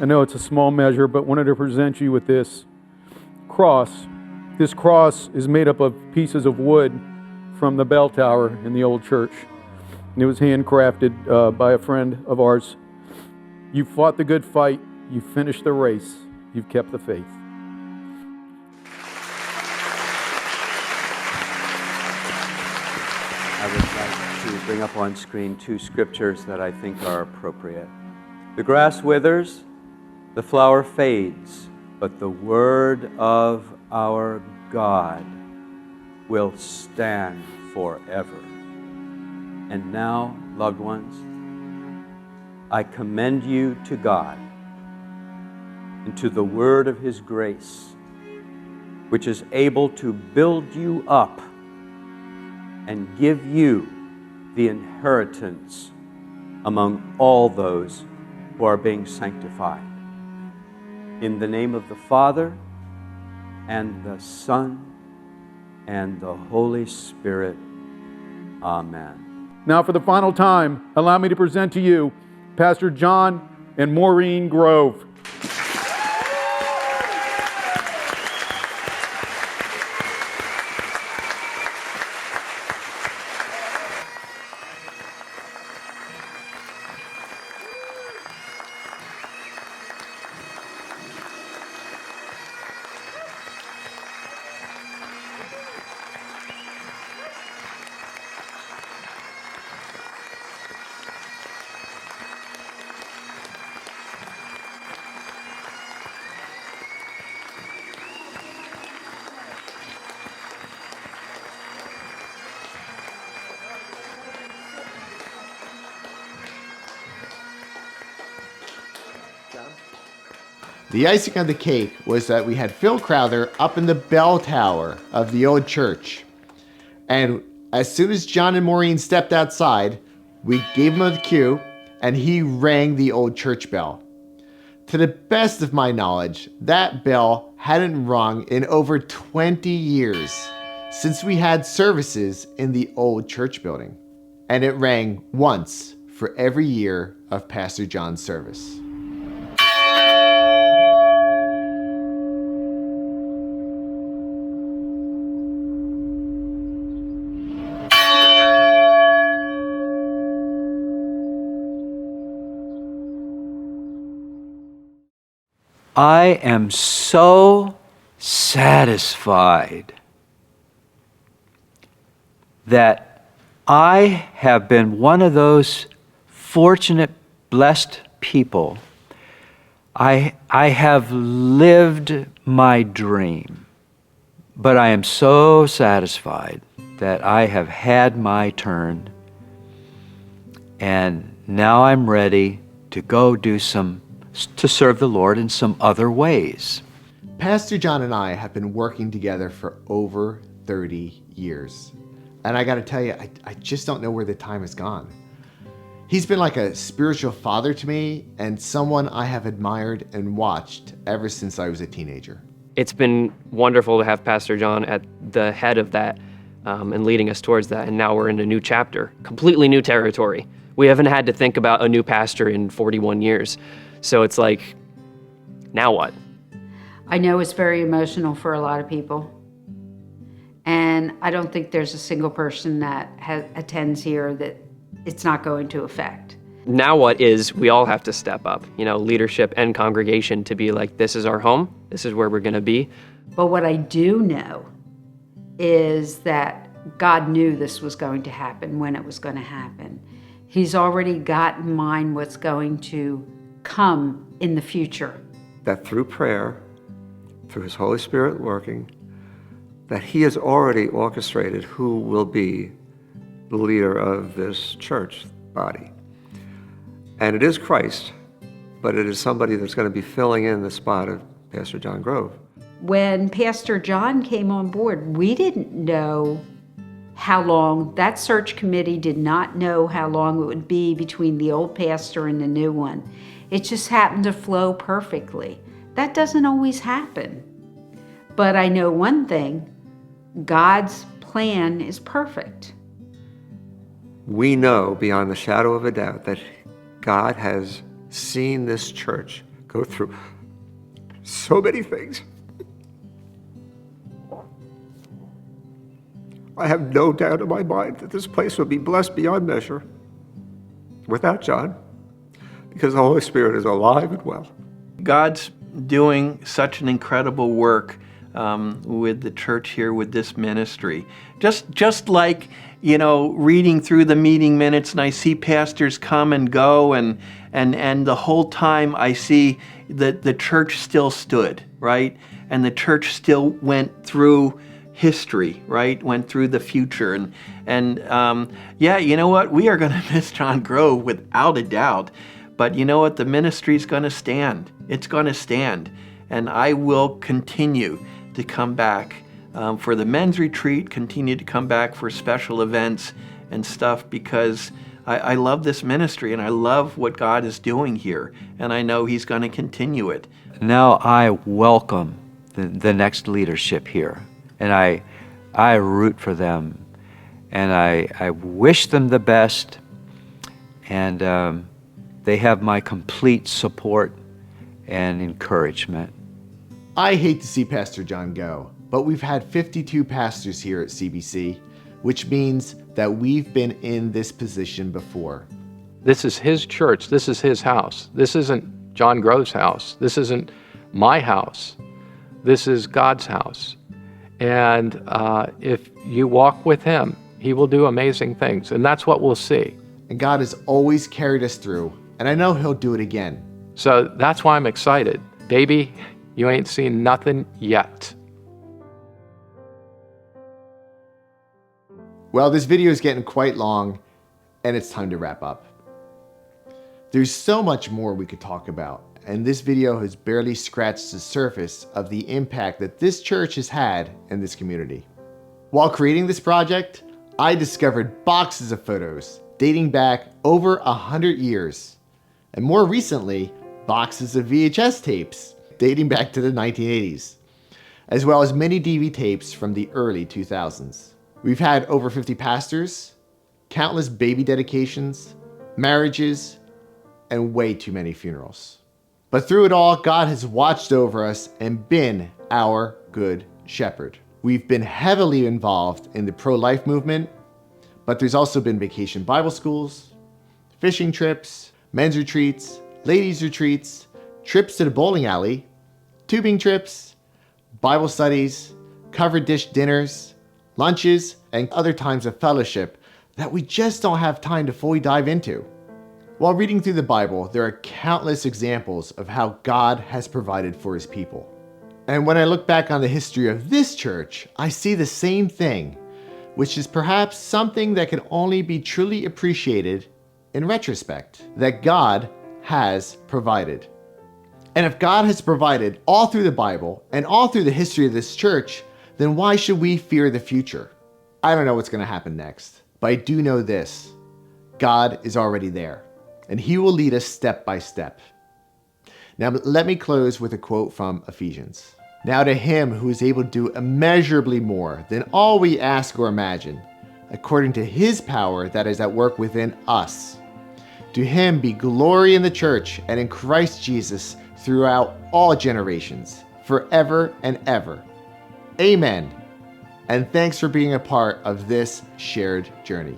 I know it's a small measure, but wanted to present you with this cross. This cross is made up of pieces of wood from the bell tower in the old church. And it was handcrafted by a friend of ours. You fought the good fight. You finished the race. You've kept the faith. I would like to bring up on screen two scriptures that I think are appropriate. The grass withers, the flower fades, but the word of our God will stand forever. And now, loved ones, I commend you to God and to the word of His grace, which is able to build you up and give you the inheritance among all those who are being sanctified. In the name of the Father, and the Son, and the Holy Spirit. Amen. Now for the final time, allow me to present to you Pastor John and Maureen Grove. The icing on the cake was that we had Phil Crowther up in the bell tower of the old church. And as soon as John and Maureen stepped outside, we gave him a cue and he rang the old church bell. To the best of my knowledge, that bell hadn't rung in over 20 years since we had services in the old church building. And it rang once for every year of Pastor John's service. I am so satisfied that I have been one of those fortunate, blessed people. I have lived my dream, but I am so satisfied that I have had my turn, and now I'm ready to go to serve the Lord in some other ways. Pastor John and I have been working together for over 30 years. And I got to tell you, I just don't know where the time has gone. He's been like a spiritual father to me and someone I have admired and watched ever since I was a teenager. It's been wonderful to have Pastor John at the head of that and leading us towards that. And now we're in a new chapter, completely new territory. We haven't had to think about a new pastor in 41 years. So it's like, now what? I know it's very emotional for a lot of people. And I don't think there's a single person that attends here that it's not going to affect. Now what is, we all have to step up, leadership and congregation, to be like, this is our home, this is where we're going to be. But what I do know is that God knew this was going to happen when it was going to happen. He's already got in mind what's going to come in the future. That through prayer, through His Holy Spirit working, that He has already orchestrated who will be the leader of this church body. And it is Christ, but it is somebody that's going to be filling in the spot of Pastor John Grove. When Pastor John came on board, we didn't know how long, that search committee did not know how long it would be between the old pastor and the new one. It just happened to flow perfectly. That doesn't always happen. But I know one thing, God's plan is perfect. We know beyond the shadow of a doubt that God has seen this church go through so many things. I have no doubt in my mind that this place will be blessed beyond measure without John, because the Holy Spirit is alive and well. God's doing such an incredible work with the church here, with this ministry. Just like, reading through the meeting minutes and I see pastors come and go, and the whole time I see that the church still stood, right? And the church still went through history, right? Went through the future. And yeah, you know what? We are going to miss John Grove without a doubt. But you know what? The ministry is going to stand. It's going to stand. And I will continue to come back for the men's retreat, continue to come back for special events and stuff, because I love this ministry and I love what God is doing here. And I know He's going to continue it. Now I welcome the next leadership here. And I root for them. And I wish them the best. And they have my complete support and encouragement. I hate to see Pastor John go, but we've had 52 pastors here at CBC, which means that we've been in this position before. This is His church. This is His house. This isn't John Grove's house. This isn't my house. This is God's house. And if you walk with Him, He will do amazing things. And that's what we'll see. And God has always carried us through, and I know He'll do it again. So that's why I'm excited. Baby, you ain't seen nothing yet. Well, this video is getting quite long, and it's time to wrap up. There's so much more we could talk about, and this video has barely scratched the surface of the impact that this church has had in this community. While creating this project, I discovered boxes of photos dating back over 100 years, and more recently, boxes of VHS tapes dating back to the 1980s, as well as many DV tapes from the early 2000s. We've had over 50 pastors, countless baby dedications, marriages, and way too many funerals. But through it all, God has watched over us and been our good shepherd. We've been heavily involved in the pro-life movement, but there's also been vacation Bible schools, fishing trips, men's retreats, ladies' retreats, trips to the bowling alley, tubing trips, Bible studies, covered dish dinners, lunches, and other times of fellowship that we just don't have time to fully dive into. While reading through the Bible, there are countless examples of how God has provided for his people. And when I look back on the history of this church, I see the same thing, which is perhaps something that can only be truly appreciated in retrospect, that God has provided. And if God has provided all through the Bible and all through the history of this church, then why should we fear the future? I don't know what's going to happen next, but I do know this: God is already there, and he will lead us step by step. Now, let me close with a quote from Ephesians. Now to him who is able to do immeasurably more than all we ask or imagine, according to his power that is at work within us. To him be glory in the church and in Christ Jesus throughout all generations, forever and ever. Amen. And thanks for being a part of this shared journey.